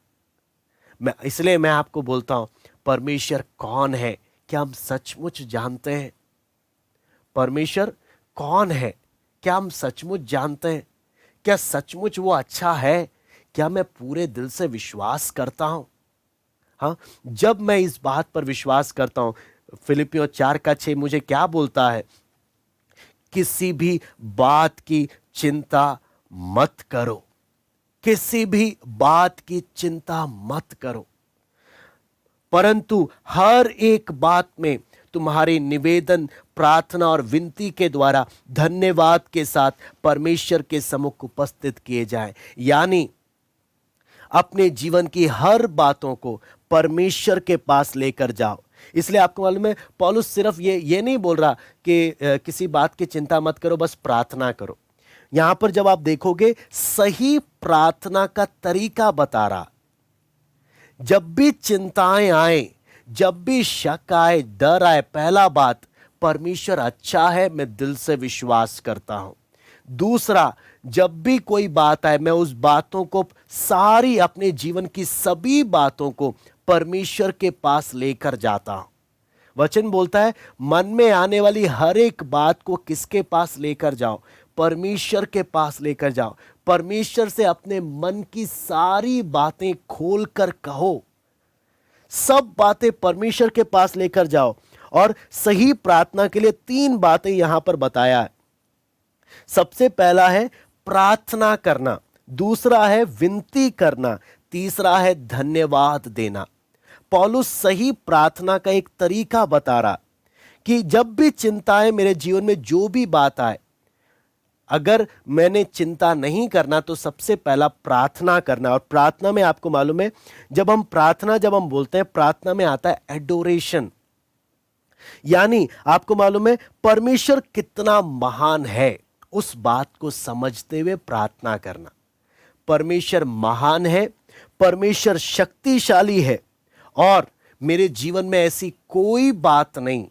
इसलिए मैं आपको बोलता हूं, परमेश्वर कौन है क्या हम सचमुच जानते हैं? परमेश्वर कौन है? क्या हम सचमुच जानते हैं? क्या सचमुच वो अच्छा है? क्या मैं पूरे दिल से विश्वास करता हूं? हाँ, जब मैं इस बात पर विश्वास करता हूं, फिलिपियों 4:6 मुझे क्या बोलता है? किसी भी बात की चिंता मत करो, किसी भी बात की चिंता मत करो, परंतु हर एक बात में तुम्हारे निवेदन, प्रार्थना और विनती के द्वारा धन्यवाद के साथ परमेश्वर के सम्मुख उपस्थित किए जाएं। यानी अपने जीवन की हर बातों को परमेश्वर के पास लेकर जाओ। इसलिए आपको मालूम है, पौलुस सिर्फ ये नहीं बोल रहा कि किसी बात की चिंता मत करो, बस प्रार्थना करो। यहां पर जब आप देखोगे, सही प्रार्थना का तरीका बता रहा। जब भी चिंताएं आए, जब भी शक आए, डर आए, पहला बात, परमेश्वर अच्छा है, मैं दिल से विश्वास करता हूं। दूसरा, जब भी कोई बात आए, मैं उस बातों को सारी, अपने जीवन की सभी बातों को परमेश्वर के पास लेकर जाता हूं। वचन बोलता है, मन में आने वाली हर एक बात को किसके पास लेकर जाओ? परमेश्वर के पास लेकर जाओ। परमेश्वर से अपने मन की सारी बातें खोलकर कहो। सब बातें परमेश्वर के पास लेकर जाओ। और सही प्रार्थना के लिए 3 बातें यहां पर बताया है। सबसे पहला है प्रार्थना करना, दूसरा है विनती करना, तीसरा है धन्यवाद देना। पौलुस सही प्रार्थना का एक तरीका बता रहा कि जब भी चिंताएं मेरे जीवन में जो भी बात आए, अगर मैंने चिंता नहीं करना तो सबसे पहला प्रार्थना करना। और प्रार्थना में आपको मालूम है, जब हम बोलते हैं, प्रार्थना में आता है एडोरेशन। यानी आपको मालूम है परमेश्वर कितना महान है, उस बात को समझते हुए प्रार्थना करना। परमेश्वर महान है, परमेश्वर शक्तिशाली है, और मेरे जीवन में ऐसी कोई बात नहीं,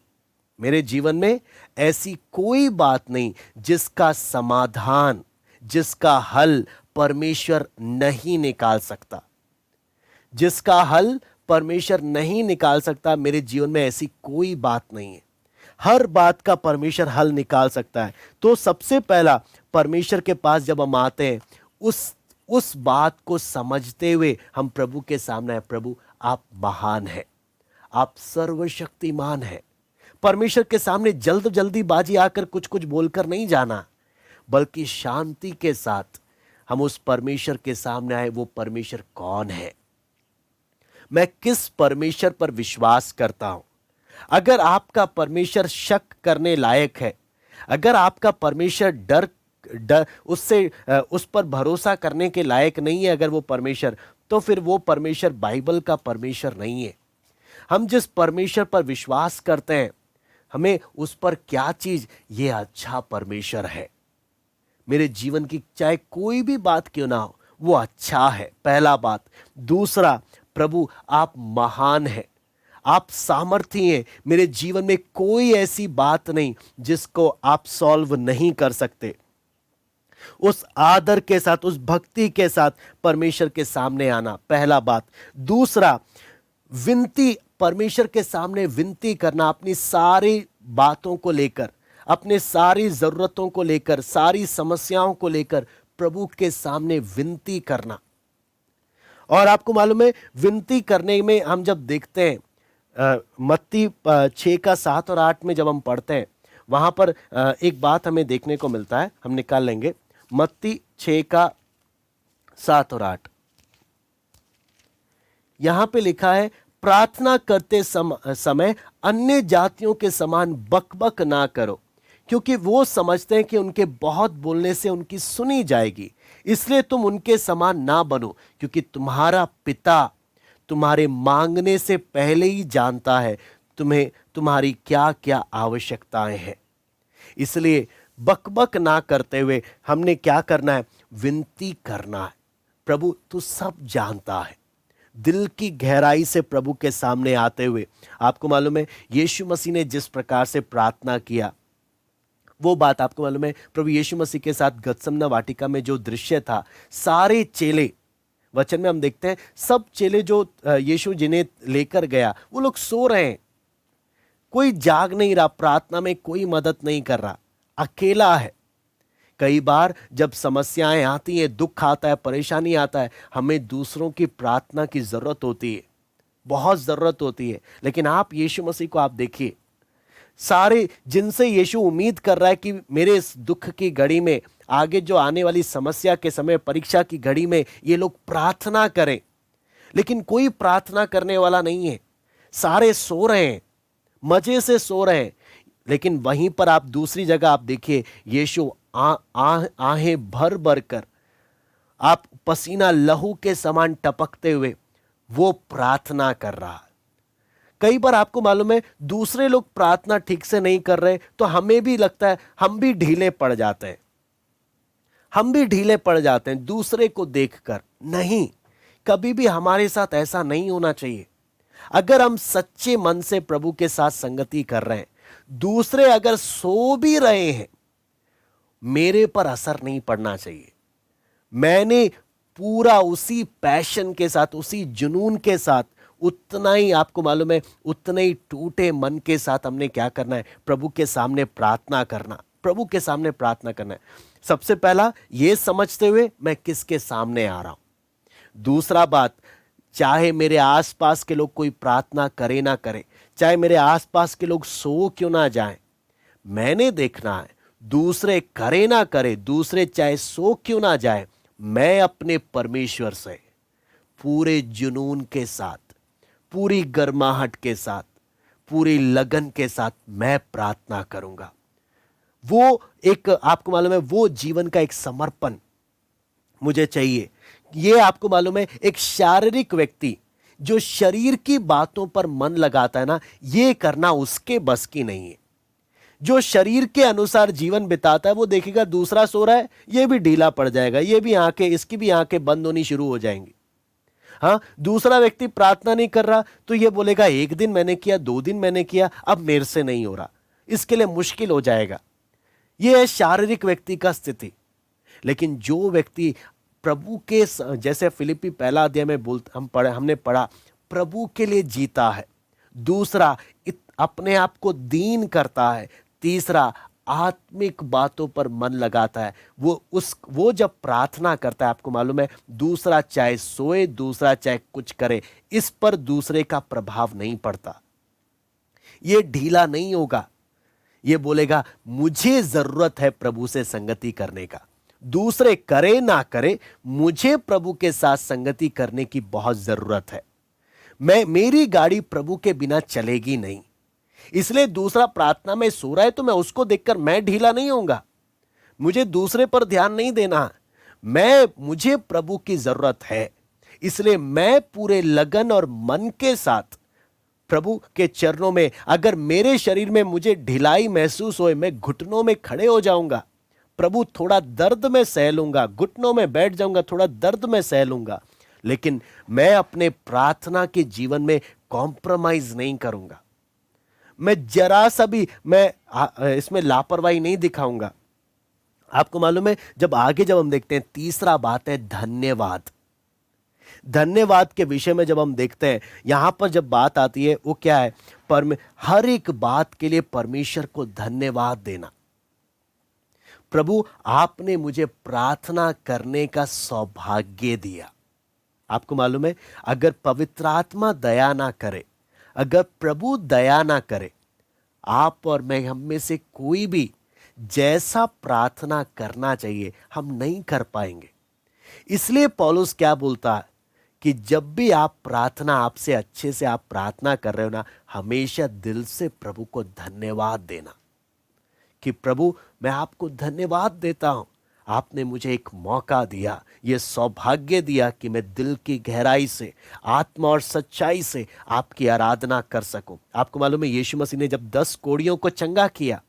मेरे जीवन में ऐसी कोई बात नहीं जिसका समाधान, जिसका हल परमेश्वर नहीं निकाल सकता। जिसका हल परमेश्वर नहीं निकाल सकता, मेरे जीवन में ऐसी कोई बात नहीं है। हर बात का परमेश्वर हल निकाल सकता है। तो सबसे पहला, परमेश्वर के पास जब हम आते हैं, उस बात को समझते हुए हम प्रभु के सामने हैं। प्रभु, आप महान हैं, आप सर्वशक्तिमान हैं। परमेश्वर के सामने जल्दबाजी आकर कुछ बोलकर नहीं जाना, बल्कि शांति के साथ हम उस परमेश्वर के सामने आए। वो परमेश्वर कौन है? मैं किस परमेश्वर पर विश्वास करता हूं? अगर आपका परमेश्वर शक करने लायक है, अगर आपका परमेश्वर डर उस पर भरोसा करने के लायक नहीं है, अगर वो परमेश्वर, तो फिर वो परमेश्वर बाइबल का परमेश्वर नहीं है। हम जिस परमेश्वर पर विश्वास करते हैं, हमें उस पर क्या चीज, ये अच्छा परमेश्वर है। मेरे जीवन की चाहे कोई भी बात क्यों ना हो, वो अच्छा है, पहला बात। दूसरा, प्रभु आप महान हैं, आप सामर्थी हैं। मेरे जीवन में कोई ऐसी बात नहीं जिसको आप सॉल्व नहीं कर सकते। उस आदर के साथ, उस भक्ति के साथ परमेश्वर के सामने आना, पहला बात। दूसरा, विनती, परमेश्वर के सामने विनती करना, अपनी सारी बातों को लेकर, अपने सारी जरूरतों को लेकर, सारी समस्याओं को लेकर प्रभु के सामने विनती करना। और आपको मालूम है, विनती करने में हम जब देखते हैं, मत्ती 6:7 और 8 में जब हम पढ़ते हैं, वहां पर एक बात हमें देखने को मिलता है। हम निकाल लेंगे मत्ती 6:7 और 8। यहां पे लिखा है, प्रार्थना करते समय अन्य जातियों के समान बकबक ना करो, क्योंकि वो समझते हैं कि उनके बहुत बोलने से उनकी सुनी जाएगी। इसलिए तुम उनके समान ना बनो, क्योंकि तुम्हारा पिता तुम्हारे मांगने से पहले ही जानता है तुम्हें तुम्हारी क्या क्या आवश्यकताएं हैं। इसलिए बकबक ना करते हुए हमने क्या करना है? विनती करना है। प्रभु तू सब जानता है। दिल की गहराई से प्रभु के सामने आते हुए, आपको मालूम है यीशु मसीह ने जिस प्रकार से प्रार्थना किया, वो बात आपको मालूम है, प्रभु यीशु मसीह के साथ गतसमना वाटिका में जो दृश्य था, सारे चेले, वचन में हम देखते हैं सब चेले जो यीशु जिन्हें लेकर गया, वो लोग सो रहे हैं। कोई जाग नहीं रहा, प्रार्थना में कोई मदद नहीं कर रहा, अकेला है। कई बार जब समस्याएं आती हैं, दुख आता है, परेशानी आता है, हमें दूसरों की प्रार्थना की जरूरत होती है, बहुत जरूरत होती है। लेकिन आप यीशु मसीह को आप देखिए, सारे जिनसे यीशु उम्मीद कर रहा है कि मेरे इस दुख की घड़ी में, आगे जो आने वाली समस्या के समय, परीक्षा की घड़ी में ये लोग प्रार्थना करें, लेकिन कोई प्रार्थना करने वाला नहीं है। सारे सो रहे हैं, मजे से सो रहे हैं। लेकिन वहीं पर आप दूसरी जगह आप देखिए, यीशु आहें भर भर कर, आप पसीना लहू के समान टपकते हुए वो प्रार्थना कर रहा है। कई बार आपको मालूम है, दूसरे लोग प्रार्थना ठीक से नहीं कर रहे तो हमें भी लगता है, हम भी ढीले पड़ जाते हैं, हम भी ढीले पड़ जाते हैं दूसरे को देखकर। नहीं, कभी भी हमारे साथ ऐसा नहीं होना चाहिए। अगर हम सच्चे मन से प्रभु के साथ संगति कर रहे हैं, दूसरे अगर सो भी रहे हैं, मेरे पर असर नहीं पड़ना चाहिए। मैंने पूरा उसी पैशन के साथ, उसी जुनून के साथ, उतना ही, आपको मालूम है, उतने ही टूटे मन के साथ हमने क्या करना है, प्रभु के सामने प्रार्थना करना, प्रभु के सामने प्रार्थना करना है। सबसे पहला ये समझते हुए मैं किसके सामने आ रहा हूं। दूसरा बात, चाहे मेरे आसपास के लोग कोई प्रार्थना करे ना करे, चाहे मेरे आसपास के लोग सो क्यों ना जाएं, मैंने देखना है, दूसरे करे ना करे, दूसरे चाहे सो क्यों ना जाए, मैं अपने परमेश्वर से पूरे जुनून के साथ, पूरी गर्माहट के साथ, पूरी लगन के साथ मैं प्रार्थना करूंगा। वो एक, आपको मालूम है, वो जीवन का एक समर्पण मुझे चाहिए। ये आपको मालूम है, एक शारीरिक व्यक्ति जो शरीर की बातों पर मन लगाता है ना, ये करना उसके बस की नहीं है। जो शरीर के अनुसार जीवन बिताता है, वो देखेगा दूसरा सो रहा है, ये भी ढीला पड़ जाएगा, ये भी आंखें, इसकी भी आंखें बंद होनी शुरू हो जाएंगी। हाँ, दूसरा व्यक्ति प्रार्थना नहीं कर रहा तो ये बोलेगा, एक दिन मैंने किया, 2 दिन मैंने किया, अब मेरे से नहीं हो रहा, इसके लिए मुश्किल हो जाएगा। यह है शारीरिक व्यक्ति का स्थिति। लेकिन जो व्यक्ति प्रभु के, जैसे फिलिप्पी पहला अध्याय में हमने पढ़ा, प्रभु के लिए जीता है। दूसरा, अपने आप को दीन करता है। तीसरा, आत्मिक बातों पर मन लगाता है। वो जब प्रार्थना करता है, आपको मालूम है, दूसरा चाहे सोए, दूसरा चाहे कुछ करे, इस पर दूसरे का प्रभाव नहीं पड़ता। ये ढीला नहीं होगा, ये बोलेगा मुझे जरूरत है प्रभु से संगति करने का। दूसरे करे ना करे, मुझे प्रभु के साथ संगति करने की बहुत जरूरत है। मेरी गाड़ी प्रभु के बिना चलेगी नहीं। इसलिए दूसरा प्रार्थना में सो रहा है तो मैं उसको देखकर मैं ढीला नहीं होऊंगा, मुझे दूसरे पर ध्यान नहीं देना। मुझे प्रभु की जरूरत है, इसलिए मैं पूरे लगन और मन के साथ प्रभु के चरणों में, अगर मेरे शरीर में मुझे ढिलाई महसूस होए, मैं घुटनों में खड़े हो जाऊंगा। प्रभु, थोड़ा दर्द में सह लूंगा, घुटनों में बैठ जाऊंगा, थोड़ा दर्द में सह लूंगा, लेकिन मैं अपने प्रार्थना के जीवन में कॉम्प्रोमाइज नहीं करूंगा। मैं जरा सा भी इसमें लापरवाही नहीं दिखाऊंगा। आपको मालूम है, जब हम देखते हैं, तीसरा बात है धन्यवाद। धन्यवाद के विषय में जब हम देखते हैं, यहां पर जब बात आती है, वो क्या है, हर एक बात के लिए परमेश्वर को धन्यवाद देना। प्रभु, आपने मुझे प्रार्थना करने का सौभाग्य दिया। आपको मालूम है, अगर पवित्र आत्मा दया ना करे, अगर प्रभु दया ना करे, आप और मैं, हम में से कोई भी जैसा प्रार्थना करना चाहिए हम नहीं कर पाएंगे। इसलिए पौलुस क्या बोलता है कि जब भी आप प्रार्थना, आपसे अच्छे से आप प्रार्थना कर रहे हो ना, हमेशा दिल से प्रभु को धन्यवाद देना कि प्रभु, मैं आपको धन्यवाद देता हूं, आपने मुझे एक मौका दिया, यह सौभाग्य दिया कि मैं दिल की गहराई से, आत्मा और सच्चाई से आपकी आराधना कर सकूं। आपको मालूम है, यीशु मसीह ने जब 10 कोढ़ियों को चंगा किया,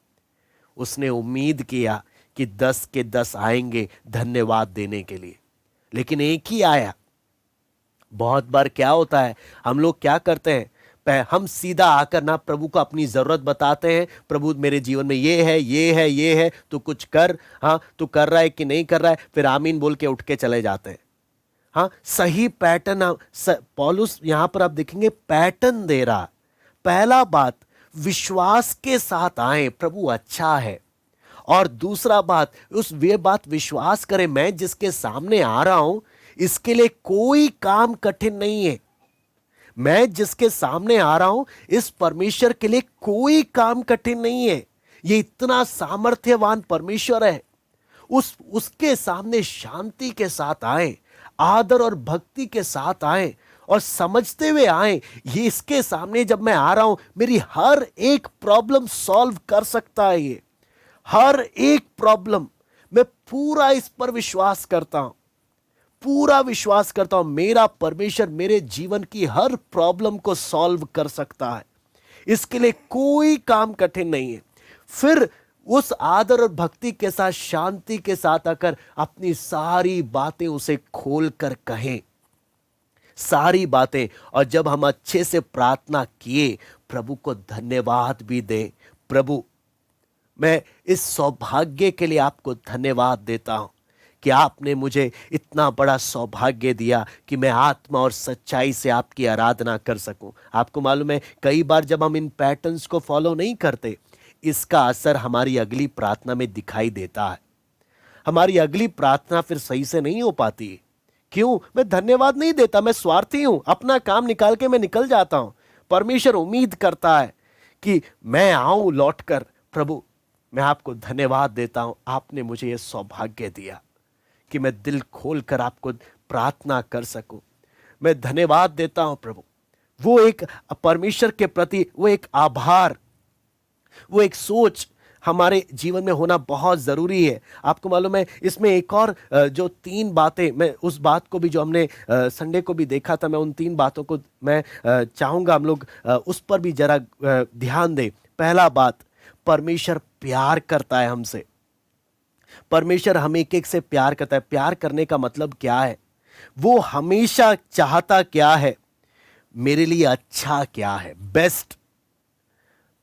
उसने उम्मीद किया कि 10 के 10 आएंगे धन्यवाद देने के लिए, लेकिन एक ही आया। बहुत बार क्या होता है, हम लोग क्या करते हैं, हम सीधा आकर ना प्रभु को अपनी जरूरत बताते हैं, प्रभु मेरे जीवन में ये है, ये है, ये है, तू कुछ कर, हाँ तू कर रहा है कि नहीं कर रहा है, फिर आमीन बोल के उठ के चले जाते हैं। हाँ, सही पैटर्न पौलुस यहां पर आप देखेंगे पैटर्न दे रहा। पहला बात, विश्वास के साथ आए, प्रभु अच्छा है। और दूसरा बात, वे बात विश्वास करें, मैं जिसके सामने आ रहा हूं इसके लिए कोई काम कठिन नहीं है। मैं जिसके सामने आ रहा हूं इस परमेश्वर के लिए कोई काम कठिन नहीं है। ये इतना सामर्थ्यवान परमेश्वर है। उसके सामने शांति के साथ आए, आदर और भक्ति के साथ आए और समझते हुए आए, ये इसके सामने जब मैं आ रहा हूं मेरी हर एक प्रॉब्लम सॉल्व कर सकता है। ये हर एक प्रॉब्लम, मैं पूरा इस पर विश्वास करता हूं, पूरा विश्वास करता हूं मेरा परमेश्वर मेरे जीवन की हर प्रॉब्लम को सॉल्व कर सकता है। इसके लिए कोई काम कठिन नहीं है। फिर उस आदर और भक्ति के साथ, शांति के साथ आकर अपनी सारी बातें उसे खोल कर कहें, सारी बातें। और जब हम अच्छे से प्रार्थना किए, प्रभु को धन्यवाद भी दें। प्रभु, मैं इस सौभाग्य के लिए आपको धन्यवाद देता हूं कि आपने मुझे इतना बड़ा सौभाग्य दिया कि मैं आत्मा और सच्चाई से आपकी आराधना कर सकूं। आपको मालूम है, कई बार जब हम इन पैटर्न्स को फॉलो नहीं करते, इसका असर हमारी अगली प्रार्थना में दिखाई देता है। हमारी अगली प्रार्थना फिर सही से नहीं हो पाती। क्यों? मैं धन्यवाद नहीं देता, मैं स्वार्थी हूं, अपना काम निकाल के मैं निकल जाता हूं। परमेश्वर उम्मीद करता है कि मैं आऊं लौटकर। प्रभु, मैं आपको धन्यवाद देता हूं, आपने मुझे यह सौभाग्य दिया कि मैं दिल खोलकर आपको प्रार्थना कर सकूं। मैं धन्यवाद देता हूं प्रभु। वो एक परमेश्वर के प्रति वो एक आभार, वो एक सोच हमारे जीवन में होना बहुत जरूरी है। आपको मालूम है, इसमें एक और जो 3 बातें, मैं उस बात को भी जो हमने संडे को भी देखा था, मैं उन 3 बातों को मैं चाहूंगा हम लोग उस पर भी जरा ध्यान दें। पहला बात, परमेश्वर प्यार करता है हमसे। परमेश्वर हम एक एक से प्यार करता है। प्यार करने का मतलब क्या है? वो हमेशा चाहता क्या है, मेरे लिए अच्छा क्या है, बेस्ट।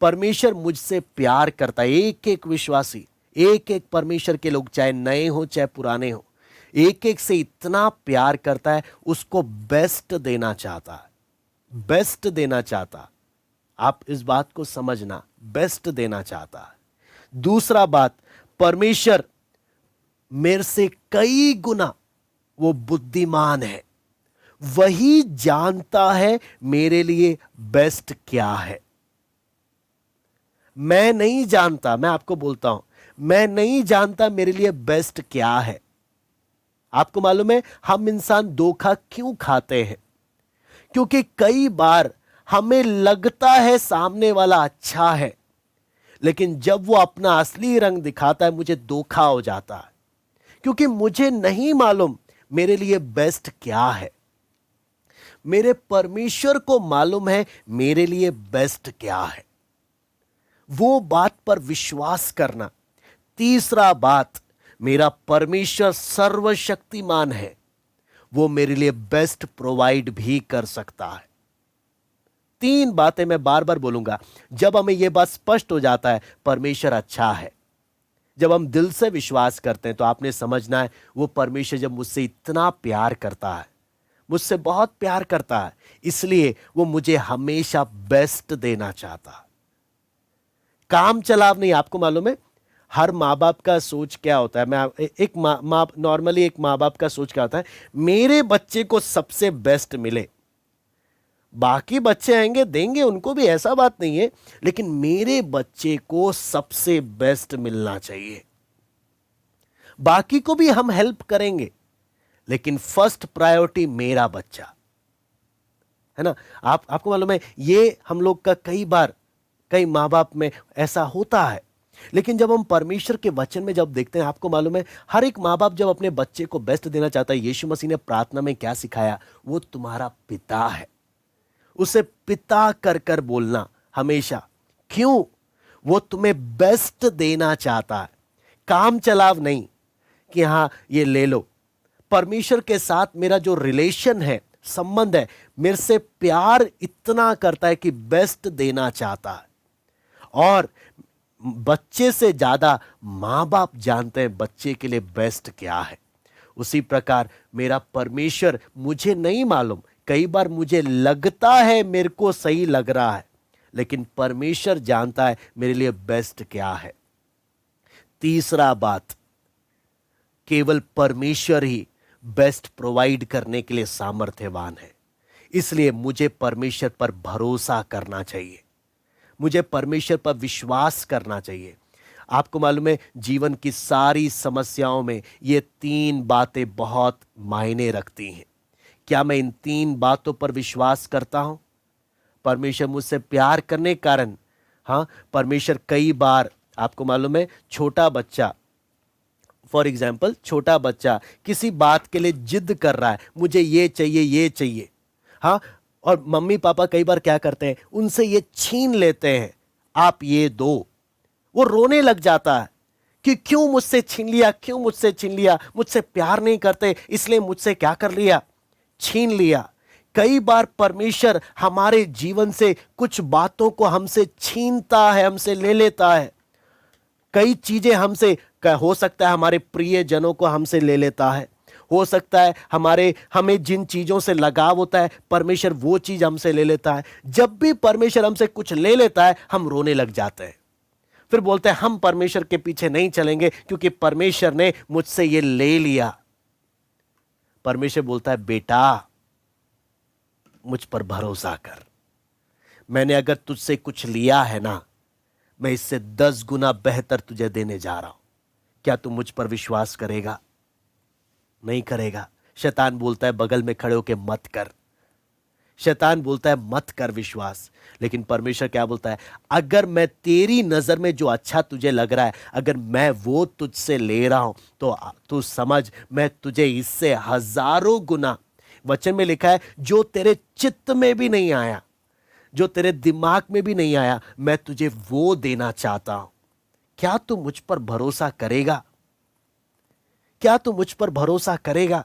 परमेश्वर मुझसे प्यार करता है। एक एक विश्वासी, एक एक परमेश्वर के लोग, चाहे नए हो चाहे पुराने हो, एक एक से इतना प्यार करता है, उसको बेस्ट देना चाहता है, बेस्ट देना चाहता। आप इस बात को समझना, बेस्ट देना चाहता है। दूसरा बात, परमेश्वर मेरे से कई गुना वो बुद्धिमान है, वही जानता है मेरे लिए बेस्ट क्या है। मैं नहीं जानता, मैं आपको बोलता हूं, मैं नहीं जानता मेरे लिए बेस्ट क्या है। आपको मालूम है हम इंसान धोखा क्यों खाते हैं? क्योंकि कई बार हमें लगता है सामने वाला अच्छा है, लेकिन जब वो अपना असली रंग दिखाता है मुझे धोखा हो जाता है, क्योंकि मुझे नहीं मालूम मेरे लिए बेस्ट क्या है। मेरे परमेश्वर को मालूम है मेरे लिए बेस्ट क्या है। वो बात पर विश्वास करना। तीसरा बात, मेरा परमेश्वर सर्वशक्तिमान है, वो मेरे लिए बेस्ट प्रोवाइड भी कर सकता है। 3 बातें मैं बार बार बोलूंगा। जब हमें यह बात स्पष्ट हो जाता है परमेश्वर अच्छा है, जब हम दिल से विश्वास करते हैं, तो आपने समझना है वो परमेश्वर जब मुझसे इतना प्यार करता है, मुझसे बहुत प्यार करता है, इसलिए वो मुझे हमेशा बेस्ट देना चाहता है। काम चलाव नहीं। आपको मालूम है हर माँ बाप का सोच क्या होता है? मैं एक नॉर्मली एक माँ बाप का सोच क्या होता है, मेरे बच्चे को सबसे बेस्ट मिले। बाकी बच्चे आएंगे देंगे, उनको भी, ऐसा बात नहीं है, लेकिन मेरे बच्चे को सबसे बेस्ट मिलना चाहिए। बाकी को भी हम हेल्प करेंगे, लेकिन फर्स्ट प्रायोरिटी मेरा बच्चा है ना। आपको मालूम है ये हम लोग का कई बार कई माँ बाप में ऐसा होता है। लेकिन जब हम परमेश्वर के वचन में जब देखते हैं, आपको मालूम है हर एक माँ बाप जब अपने बच्चे को बेस्ट देना चाहता है, यीशु मसीह ने प्रार्थना में क्या सिखाया? वो तुम्हारा पिता है। उसे पिता कर कर बोलना हमेशा। क्यों? वो तुम्हें बेस्ट देना चाहता है, काम चलाव नहीं कि हां ये ले लो। परमेश्वर के साथ मेरा जो रिलेशन है, संबंध है, मेरे से प्यार इतना करता है कि बेस्ट देना चाहता है। और बच्चे से ज्यादा माँ बाप जानते हैं बच्चे के लिए बेस्ट क्या है। उसी प्रकार मेरा परमेश्वर, मुझे नहीं मालूम, कई बार मुझे लगता है मेरे को सही लग रहा है, लेकिन परमेश्वर जानता है मेरे लिए बेस्ट क्या है। तीसरा बात, केवल परमेश्वर ही बेस्ट प्रोवाइड करने के लिए सामर्थ्यवान है। इसलिए मुझे परमेश्वर पर भरोसा करना चाहिए, मुझे परमेश्वर पर विश्वास करना चाहिए। आपको मालूम है, जीवन की सारी समस्याओं में ये 3 बातें बहुत मायने रखती हैं। क्या मैं इन 3 बातों पर विश्वास करता हूं? परमेश्वर मुझसे प्यार करने के कारण, हाँ, परमेश्वर कई बार, आपको मालूम है, छोटा बच्चा, फॉर एग्जाम्पल छोटा बच्चा किसी बात के लिए जिद कर रहा है, मुझे ये चाहिए ये चाहिए, हाँ, और मम्मी पापा कई बार क्या करते हैं, उनसे ये छीन लेते हैं, आप ये दो। वो रोने लग जाता है कि क्यों मुझसे छीन लिया, क्यों मुझसे छीन लिया, मुझसे प्यार नहीं करते इसलिए मुझसे क्या कर लिया, छीन लिया। कई बार परमेश्वर हमारे जीवन से कुछ बातों को हमसे छीनता है, हमसे ले लेता है। कई चीजें हमसे, हो सकता है हमारे प्रिय जनों को हमसे ले लेता है, हो सकता है हमें जिन चीजों से लगाव होता है परमेश्वर वो चीज हमसे ले लेता है। जब भी परमेश्वर हमसे कुछ ले लेता है हम रोने लग जाते हैं, फिर बोलते हैं हम परमेश्वर के पीछे नहीं चलेंगे क्योंकि परमेश्वर ने मुझसे ये ले लिया। परमेश्वर बोलता है बेटा मुझ पर भरोसा कर, मैंने अगर तुझसे कुछ लिया है ना, मैं इससे 10 गुना बेहतर तुझे देने जा रहा हूं। क्या तू मुझ पर विश्वास करेगा? नहीं करेगा। शैतान बोलता है बगल में खड़े होके मत कर, शैतान बोलता है मत कर विश्वास। लेकिन परमेश्वर क्या बोलता है, अगर मैं तेरी नजर में जो अच्छा तुझे लग रहा है, अगर मैं वो तुझसे ले रहा हूं तो तू समझ मैं तुझे इससे हजारों गुना, वचन में लिखा है, जो तेरे चित्त में भी नहीं आया, जो तेरे दिमाग में भी नहीं आया, मैं तुझे वो देना चाहता हूं। क्या तू मुझ पर भरोसा करेगा? क्या तू मुझ पर भरोसा करेगा?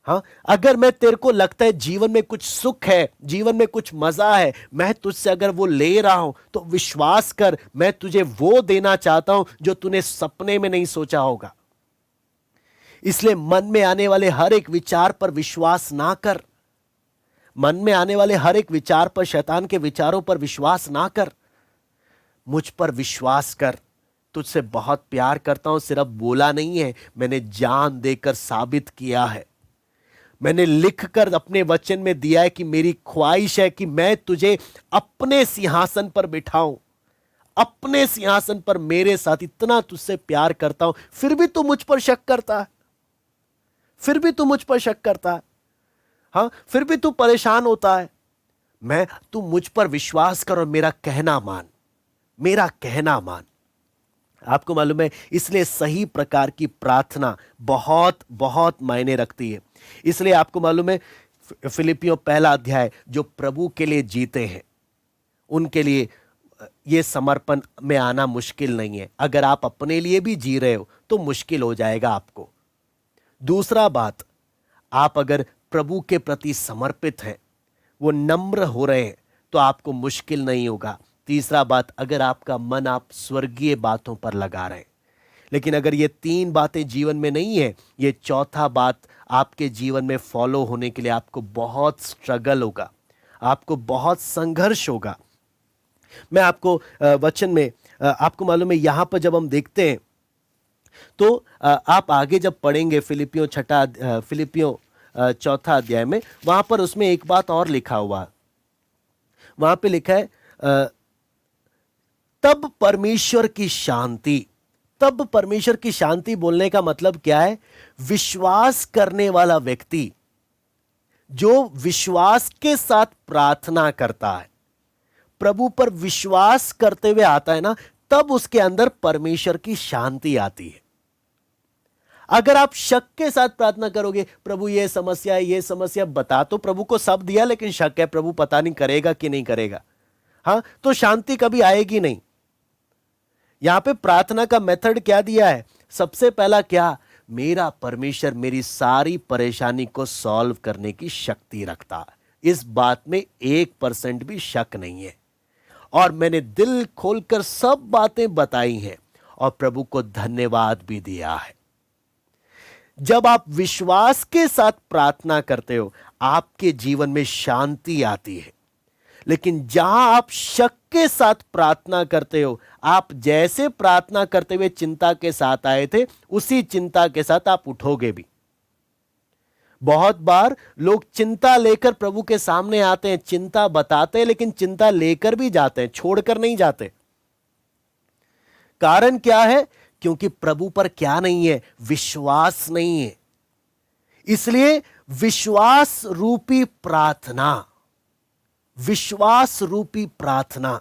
हाँ, अगर मैं, तेरे को लगता है जीवन में कुछ सुख है, जीवन में कुछ मजा है, मैं तुझसे अगर वो ले रहा हूं तो विश्वास कर, मैं तुझे वो देना चाहता हूं जो तूने सपने में नहीं सोचा होगा। इसलिए मन में आने वाले हर एक विचार पर विश्वास ना कर, मन में आने वाले हर एक विचार पर, शैतान के विचारों पर विश्वास ना कर, मुझ पर विश्वास कर। तुझसे बहुत प्यार करता हूं, सिर्फ बोला नहीं है, मैंने जान देकर साबित किया है। मैंने लिखकर अपने वचन में दिया है कि मेरी ख्वाहिश है कि मैं तुझे अपने सिंहासन पर बिठाऊं, अपने सिंहासन पर मेरे साथ। इतना तुझसे प्यार करता हूं, फिर भी तू मुझ पर शक करता है, फिर भी तू मुझ पर शक करता है, हाँ, फिर भी तू परेशान होता है। तू मुझ पर विश्वास कर और मेरा कहना मान, मेरा कहना मान। आपको मालूम है, इसलिए सही प्रकार की प्रार्थना बहुत बहुत मायने रखती है। इसलिए आपको मालूम है, फिलिपियों 1 अध्याय, जो प्रभु के लिए जीते हैं उनके लिए यह समर्पण में आना मुश्किल नहीं है। अगर आप अपने लिए भी जी रहे हो तो मुश्किल हो जाएगा आपको। दूसरा बात, आप अगर प्रभु के प्रति समर्पित हैं, वो नम्र हो रहे हैं, तो आपको मुश्किल नहीं होगा। तीसरा बात, अगर आपका मन आप स्वर्गीय बातों पर लगा रहे हैं। लेकिन अगर ये 3 बातें जीवन में नहीं है, ये चौथा बात आपके जीवन में फॉलो होने के लिए आपको बहुत स्ट्रगल होगा, आपको बहुत संघर्ष होगा। मैं आपको वचन में, आपको मालूम है, यहां पर जब हम देखते हैं तो आप आगे जब पढ़ेंगे फिलिपियों 4 अध्याय में, वहां पर उसमें एक बात और लिखा हुआ, वहां पे लिखा है तब परमेश्वर की शांति। तब परमेश्वर की शांति बोलने का मतलब क्या है? विश्वास करने वाला व्यक्ति जो विश्वास के साथ प्रार्थना करता है, प्रभु पर विश्वास करते हुए आता है ना, तब उसके अंदर परमेश्वर की शांति आती है। अगर आप शक के साथ प्रार्थना करोगे, प्रभु ये समस्या है, ये समस्या, बता तो प्रभु को सब दिया, लेकिन शक है प्रभु पता नहीं करेगा कि नहीं करेगा, हाँ, तो शांति कभी आएगी नहीं। यहां पे प्रार्थना का मेथड क्या दिया है? सबसे पहला क्या? मेरा परमेश्वर मेरी सारी परेशानी को सॉल्व करने की शक्ति रखता है, इस बात में 1% भी शक नहीं है। और मैंने दिल खोलकर सब बातें बताई हैं और प्रभु को धन्यवाद भी दिया है। जब आप विश्वास के साथ प्रार्थना करते हो, आपके जीवन में शांति आती है। लेकिन जहां आप शक के साथ प्रार्थना करते हो, आप जैसे प्रार्थना करते हुए चिंता के साथ आए थे, उसी चिंता के साथ आप उठोगे भी। बहुत बार लोग चिंता लेकर प्रभु के सामने आते हैं, चिंता बताते हैं, लेकिन चिंता लेकर भी जाते हैं, छोड़कर नहीं जाते। कारण क्या है? क्योंकि प्रभु पर क्या नहीं है? विश्वास नहीं है। इसलिए विश्वास रूपी प्रार्थना, विश्वास रूपी प्रार्थना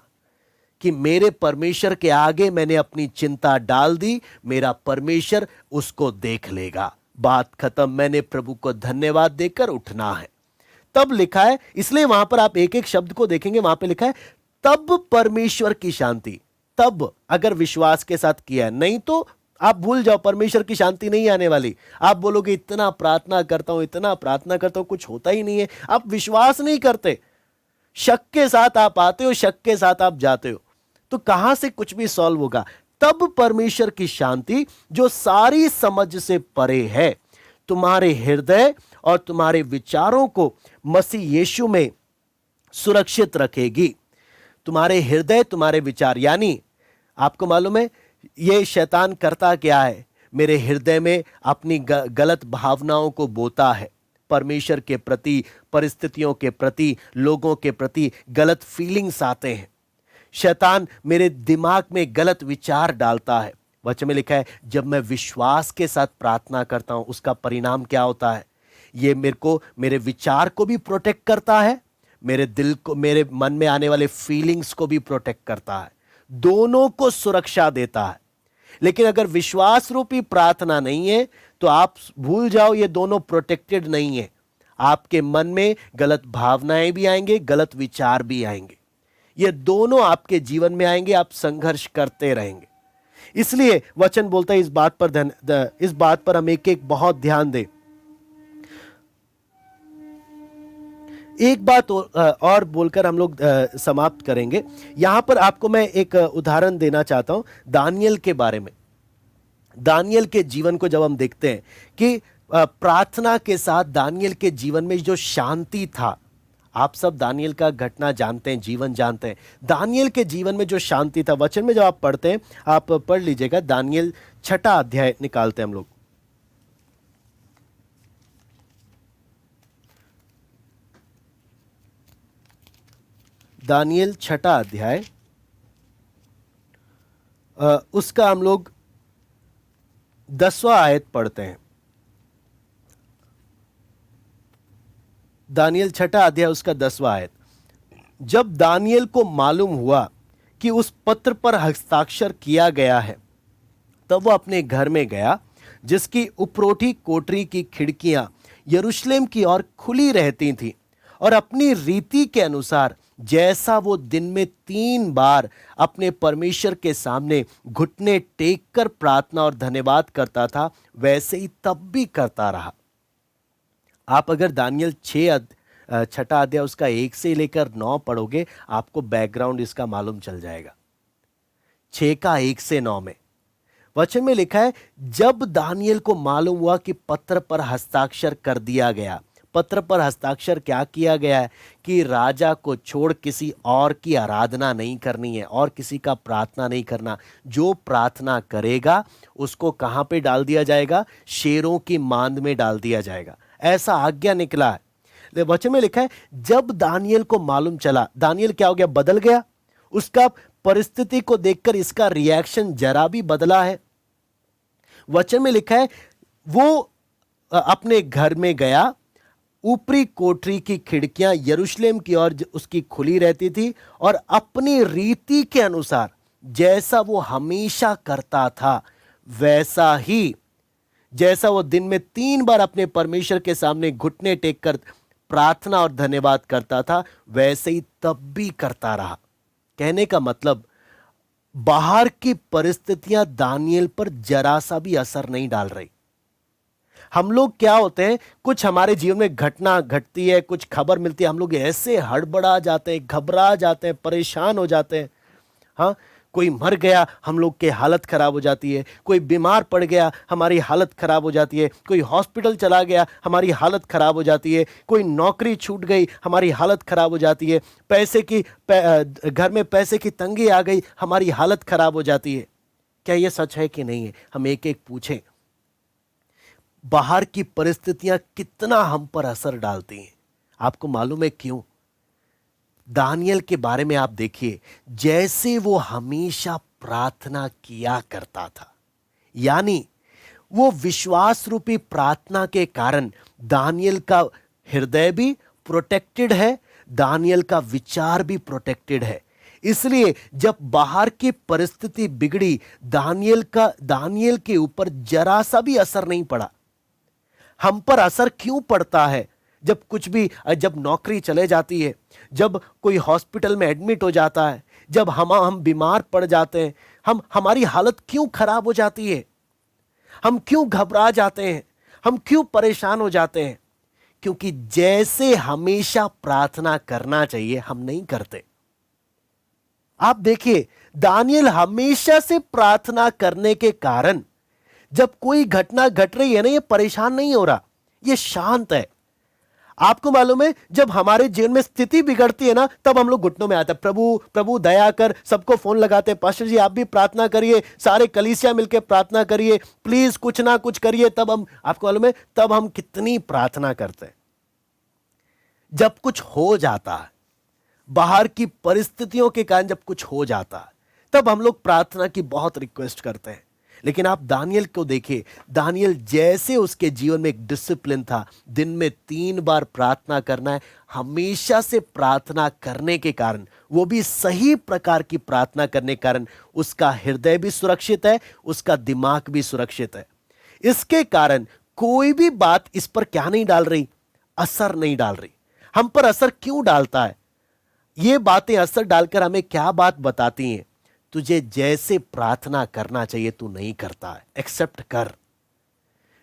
कि मेरे परमेश्वर के आगे मैंने अपनी चिंता डाल दी, मेरा परमेश्वर उसको देख लेगा, बात खत्म, मैंने प्रभु को धन्यवाद देकर उठना है। तब लिखा है, इसलिए वहां पर आप एक एक शब्द को देखेंगे, वहां पे लिखा है तब परमेश्वर की शांति। तब अगर विश्वास के साथ किया है, नहीं तो आप भूल जाओ, परमेश्वर की शांति नहीं आने वाली। आप बोलोगे इतना प्रार्थना करता हूं, इतना प्रार्थना करता हूं, कुछ होता ही नहीं है। आप विश्वास नहीं करते, शक के साथ आप आते हो, शक के साथ आप जाते हो, तो कहां से कुछ भी सॉल्व होगा? तब परमेश्वर की शांति जो सारी समझ से परे है, तुम्हारे हृदय और तुम्हारे विचारों को मसीह यीशु में सुरक्षित रखेगी। तुम्हारे हृदय, तुम्हारे विचार, यानी आपको मालूम है ये शैतान करता क्या है? मेरे हृदय में अपनी गलत भावनाओं को बोता है, परमेश्वर के प्रति, परिस्थितियों के प्रति, लोगों के प्रति गलत फीलिंग्स आते हैं। शैतान मेरे दिमाग में गलत विचार डालता है। वचन में लिखा है जब मैं विश्वास के साथ प्रार्थना करता हूं, उसका परिणाम क्या होता है? ये मेरे को, मेरे विचार को भी प्रोटेक्ट करता है, मेरे दिल को, मेरे मन में आने वाले फीलिंग्स को भी प्रोटेक्ट करता है, दोनों को सुरक्षा देता है। लेकिन अगर विश्वास रूपी प्रार्थना नहीं है तो आप भूल जाओ, ये दोनों प्रोटेक्टेड नहीं है। आपके मन में गलत भावनाएं भी आएंगे, गलत विचार भी आएंगे, ये दोनों आपके जीवन में आएंगे, आप संघर्ष करते रहेंगे। इसलिए वचन बोलता है इस बात पर हम एक एक बहुत ध्यान दें। एक बात और बोलकर हम लोग समाप्त करेंगे। यहां पर आपको मैं एक उदाहरण देना चाहता हूं दानियल के बारे में। दानियल के जीवन को जब हम देखते हैं कि प्रार्थना के साथ दानियल के जीवन में जो शांति था, आप सब दानियल का घटना जानते हैं, जीवन जानते हैं। दानियल के जीवन में जो शांति था, वचन में जब आप पढ़ते हैं, आप पढ़ लीजिएगा, दानियल 6 अध्याय निकालते हैं हम लोग। दानियल 6 अध्याय, उसका हम लोग 10वां आयत पढ़ते हैं। दानियल 6 अध्याय उसका 10वां आयत। जब दानियल को मालूम हुआ कि उस पत्र पर हस्ताक्षर किया गया है, तब वह अपने घर में गया, जिसकी उपरोठी कोठरी की खिड़कियां यरूशलेम की ओर खुली रहती थीं, और अपनी रीति के अनुसार जैसा वो दिन में 3 बार अपने परमेश्वर के सामने घुटने टेक कर प्रार्थना और धन्यवाद करता था, वैसे ही तब भी करता रहा। आप अगर दानियल 6 अध्याय उसका 1 से लेकर 9 पढ़ोगे, आपको बैकग्राउंड इसका मालूम चल जाएगा। 6 का 1 से 9 में वचन में लिखा है, जब दानियल को मालूम हुआ कि पत्र पर हस्ताक्षर कर दिया गया। पत्र पर हस्ताक्षर क्या किया गया है कि राजा को छोड़ किसी और की आराधना नहीं करनी है और किसी का प्रार्थना नहीं करना। जो प्रार्थना करेगा उसको कहां पे डाल दिया जाएगा? शेरों की मांद में डाल दिया जाएगा। ऐसा आज्ञा निकला है। वचन में लिखा है जब दानियल को मालूम चला, दानियल क्या हो गया? बदल गया। उसका परिस्थिति को देखकर इसका रिएक्शन जरा भी बदला है। वचन में लिखा है वो अपने घर में गया, ऊपरी कोठरी की खिड़कियां यरूशलेम की ओर उसकी खुली रहती थी, और अपनी रीति के अनुसार जैसा वो हमेशा करता था, वैसा ही, जैसा वो दिन में 3 बार अपने परमेश्वर के सामने घुटने टेक कर प्रार्थना और धन्यवाद करता था, वैसे ही तब भी करता रहा। कहने का मतलब, बाहर की परिस्थितियां दानियल पर जरा सा भी असर नहीं डाल रही। हम लोग क्या होते हैं, कुछ हमारे जीवन में घटना घटती है, कुछ खबर मिलती है, हम लोग ऐसे हड़बड़ा जाते हैं, घबरा जाते हैं, परेशान हो जाते हैं। हाँ, कोई मर गया हम लोग की हालत खराब हो जाती है, कोई बीमार पड़ गया हमारी हालत खराब हो जाती है, कोई हॉस्पिटल चला गया हमारी हालत खराब हो जाती है, कोई नौकरी छूट गई हमारी हालत खराब हो जाती है, घर में पैसे की तंगी आ गई हमारी हालत खराब हो जाती है। क्या यह सच है कि नहीं है? हम एक एक पूछें। बाहर की परिस्थितियां कितना हम पर असर डालती हैं, आपको मालूम है क्यों? दानियल के बारे में आप देखिए, जैसे वो हमेशा प्रार्थना किया करता था, यानी वो विश्वास रूपी प्रार्थना के कारण दानियल का हृदय भी प्रोटेक्टेड है, दानियल का विचार भी प्रोटेक्टेड है। इसलिए जब बाहर की परिस्थिति बिगड़ी, दानियल के ऊपर जरा सा भी असर नहीं पड़ा। हम पर असर क्यों पड़ता है? जब नौकरी चले जाती है, जब कोई हॉस्पिटल में एडमिट हो जाता है, जब हम बीमार पड़ जाते हैं, हमारी हालत क्यों खराब हो जाती है? हम क्यों घबरा जाते हैं? हम क्यों परेशान हो जाते हैं? क्योंकि जैसे हमेशा प्रार्थना करना चाहिए हम नहीं करते। आप देखिए, दानियल हमेशा से प्रार्थना करने के कारण जब कोई घटना घट रही है ना, ये परेशान नहीं हो रहा, ये शांत है। आपको मालूम है, जब हमारे जीवन में स्थिति बिगड़ती है ना, तब हम लोग घुटनों में आते हैं, प्रभु प्रभु दया कर, सबको फोन लगाते हैं, पास्टर जी आप भी प्रार्थना करिए, सारे कलीसिया मिलकर प्रार्थना करिए, प्लीज कुछ ना कुछ करिए। आपको मालूम है, तब हम कितनी प्रार्थना करते हैं। जब कुछ हो जाता है, बाहर की परिस्थितियों के कारण जब कुछ हो जाता है, तब हम लोग प्रार्थना की बहुत रिक्वेस्ट करते हैं। लेकिन आप दानियल को देखिए, दानियल जैसे उसके जीवन में एक डिसिप्लिन था, दिन में 3 बार प्रार्थना करना है, हमेशा से प्रार्थना करने के कारण, वो भी सही प्रकार की प्रार्थना करने के कारण उसका हृदय भी सुरक्षित है, उसका दिमाग भी सुरक्षित है। इसके कारण कोई भी बात इस पर क्या नहीं डाल रही? असर नहीं डाल रही। हम पर असर क्यों डालता है? ये बातें असर डालकर हमें क्या बात बताती हैं? तुझे जैसे प्रार्थना करना चाहिए तू नहीं करता है, एक्सेप्ट कर।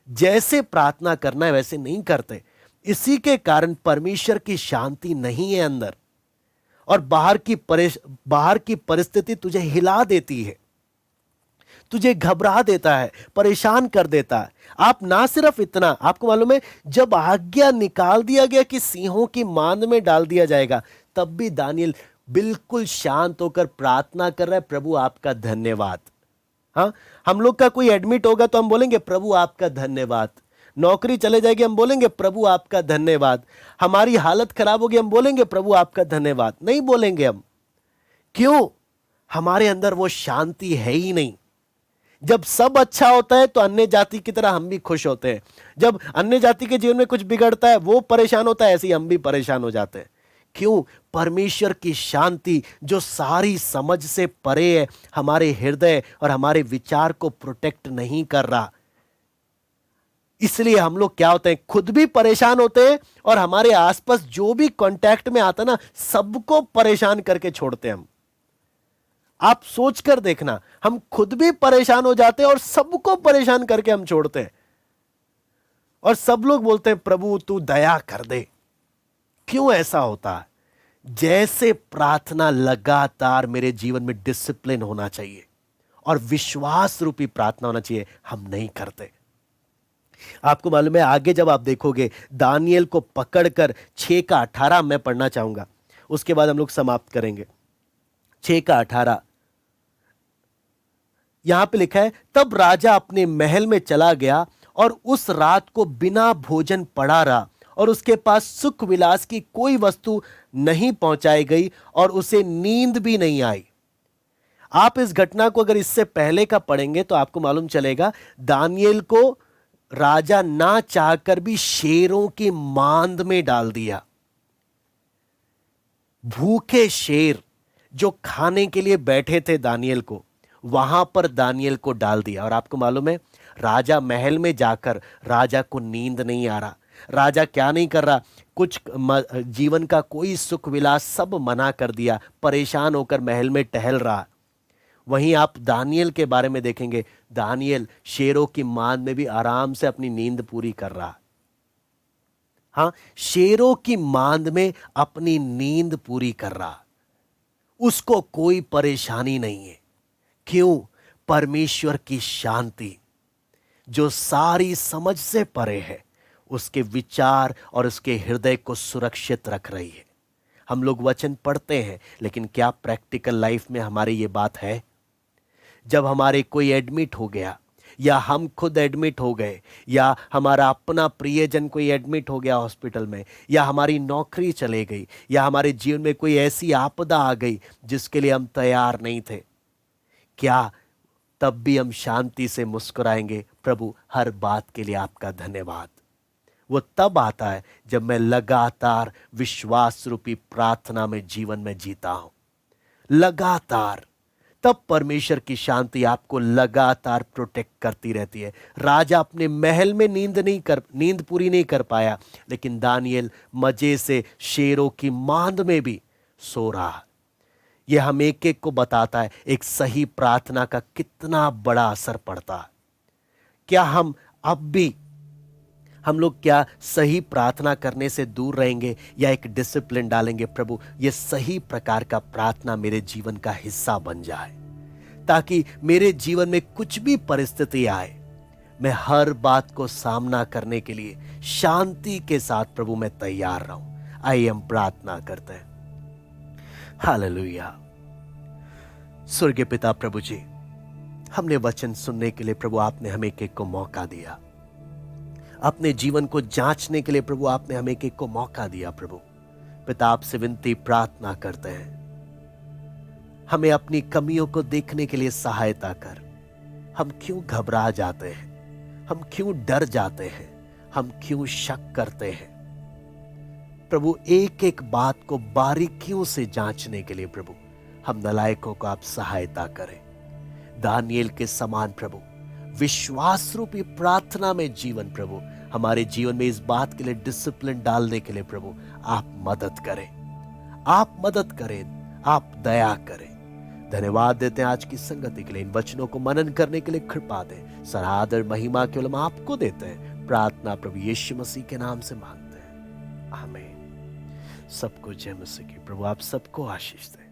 जैसे प्रार्थना करना है वैसे नहीं करते, इसी के कारण परमेश्वर की शांति नहीं है अंदर, और बाहर की परिस्थिति तुझे हिला देती है, तुझे घबरा देता है, परेशान कर देता है। आप ना सिर्फ इतना, आपको मालूम है, जब आज्ञा निकाल दिया गया कि सिंहों की मांद में डाल दिया जाएगा, तब भी दानियल बिल्कुल शांत होकर प्रार्थना कर रहा है, प्रभु आपका धन्यवाद। हाँ, हम लोग का कोई एडमिट होगा तो हम बोलेंगे प्रभु आपका धन्यवाद, नौकरी चले जाएगी हम बोलेंगे प्रभु आपका धन्यवाद, हमारी हालत खराब होगी हम बोलेंगे प्रभु आपका धन्यवाद। नहीं बोलेंगे हम। क्यों? हमारे अंदर वो शांति है ही नहीं। जब सब अच्छा होता है तो अन्य जाति की तरह हम भी खुश होते हैं, जब अन्य जाति के जीवन में कुछ बिगड़ता है, वो परेशान होता है, ऐसे ही हम भी परेशान हो जाते हैं। क्यों? परमेश्वर की शांति जो सारी समझ से परे है, हमारे हृदय और हमारे विचार को प्रोटेक्ट नहीं कर रहा। इसलिए हम लोग क्या होते हैं, खुद भी परेशान होते हैं और हमारे आसपास जो भी कांटेक्ट में आता ना, सबको परेशान करके छोड़ते हैं हम। आप सोचकर देखना, हम खुद भी परेशान हो जाते हैं और सबको परेशान करके हम छोड़ते हैं, और सब लोग बोलते हैं प्रभु तू दया कर दे। क्यों ऐसा होता है? जैसे प्रार्थना लगातार मेरे जीवन में डिसिप्लिन होना चाहिए और विश्वास रूपी प्रार्थना होना चाहिए, हम नहीं करते। आपको मालूम है, आगे जब आप देखोगे दानियल को पकड़कर 6:18 मैं पढ़ना चाहूंगा, उसके बाद हम लोग समाप्त करेंगे। 6:18 यहां पे लिखा है, तब राजा अपने महल में चला गया और उस रात को बिना भोजन पड़ा रहा, और उसके पास सुख विलास की कोई वस्तु नहीं पहुंचाई गई और उसे नींद भी नहीं आई। आप इस घटना को अगर इससे पहले का पढ़ेंगे तो आपको मालूम चलेगा, दानियल को राजा ना चाहकर भी शेरों की मांद में डाल दिया। भूखे शेर जो खाने के लिए बैठे थे दानियल को, वहां पर दानियल को डाल दिया। और आपको मालूम है, राजा महल में जाकर राजा को नींद नहीं आ रहा। राजा क्या नहीं कर रहा, कुछ जीवन का कोई सुख विलास सब मना कर दिया, परेशान होकर महल में टहल रहा। वहीं आप दानियल के बारे में देखेंगे, दानियल शेरों की मांद में भी आराम से अपनी नींद पूरी कर रहा। हाँ, शेरों की मांद में अपनी नींद पूरी कर रहा, उसको कोई परेशानी नहीं है। क्यों? परमेश्वर की शांति जो सारी समझ से परे है, उसके विचार और उसके हृदय को सुरक्षित रख रही है। हम लोग वचन पढ़ते हैं, लेकिन क्या प्रैक्टिकल लाइफ में हमारी ये बात है? जब हमारे कोई एडमिट हो गया, या हम खुद एडमिट हो गए, या हमारा अपना प्रियजन कोई एडमिट हो गया हॉस्पिटल में, या हमारी नौकरी चले गई, या हमारे जीवन में कोई ऐसी आपदा आ गई जिसके लिए हम तैयार नहीं थे, क्या तब भी हम शांति से मुस्कुराएंगे, प्रभु हर बात के लिए आपका धन्यवाद? वो तब आता है जब मैं लगातार विश्वास रूपी प्रार्थना में जीवन में जीता हूं। लगातार, तब परमेश्वर की शांति आपको लगातार प्रोटेक्ट करती रहती है। राजा अपने महल में नींद पूरी नहीं कर पाया, लेकिन दानियल मजे से शेरों की मांद में भी सो रहा। यह हम एक एक को बताता है एक सही प्रार्थना का कितना बड़ा असर पड़ता है। क्या हम लोग क्या सही प्रार्थना करने से दूर रहेंगे, या एक डिसिप्लिन डालेंगे, प्रभु ये सही प्रकार का प्रार्थना मेरे जीवन का हिस्सा बन जाए, ताकि मेरे जीवन में कुछ भी परिस्थिति आए, मैं हर बात को सामना करने के लिए शांति के साथ प्रभु मैं तैयार रहूं। आइए हम प्रार्थना करते हैं। हालेलुया। स्वर्गीय पिता प्रभु जी, हमने वचन सुनने के लिए प्रभु आपने हमें एक एक को मौका दिया। अपने जीवन को जांचने के लिए प्रभु आपने हमें एक एक को मौका दिया। प्रभु पिता आपसे विनती प्रार्थना करते हैं, हमें अपनी कमियों को देखने के लिए सहायता कर। हम क्यों घबरा जाते हैं, हम क्यों डर जाते हैं, हम क्यों शक करते हैं? प्रभु एक एक बात को बारीकियों से जांचने के लिए प्रभु हम नालायकों को आप सहायता करें। दानिएल के समान प्रभु विश्वास रूपी प्रार्थना में जीवन प्रभु हमारे जीवन में इस बात के लिए डिसिप्लिन डालने के लिए प्रभु आप मदद करें, आप मदद करें, आप दया करें। धन्यवाद देते हैं आज की संगति के लिए, इन वचनों को मनन करने के लिए कृपा दें। सरादर महिमा केवल हम आपको देते हैं। प्रार्थना प्रभु यीशु मसीह के नाम से मांगते हैं, आमीन। सबको जय मसीह की। प्रभु आप सबको आशीष दें।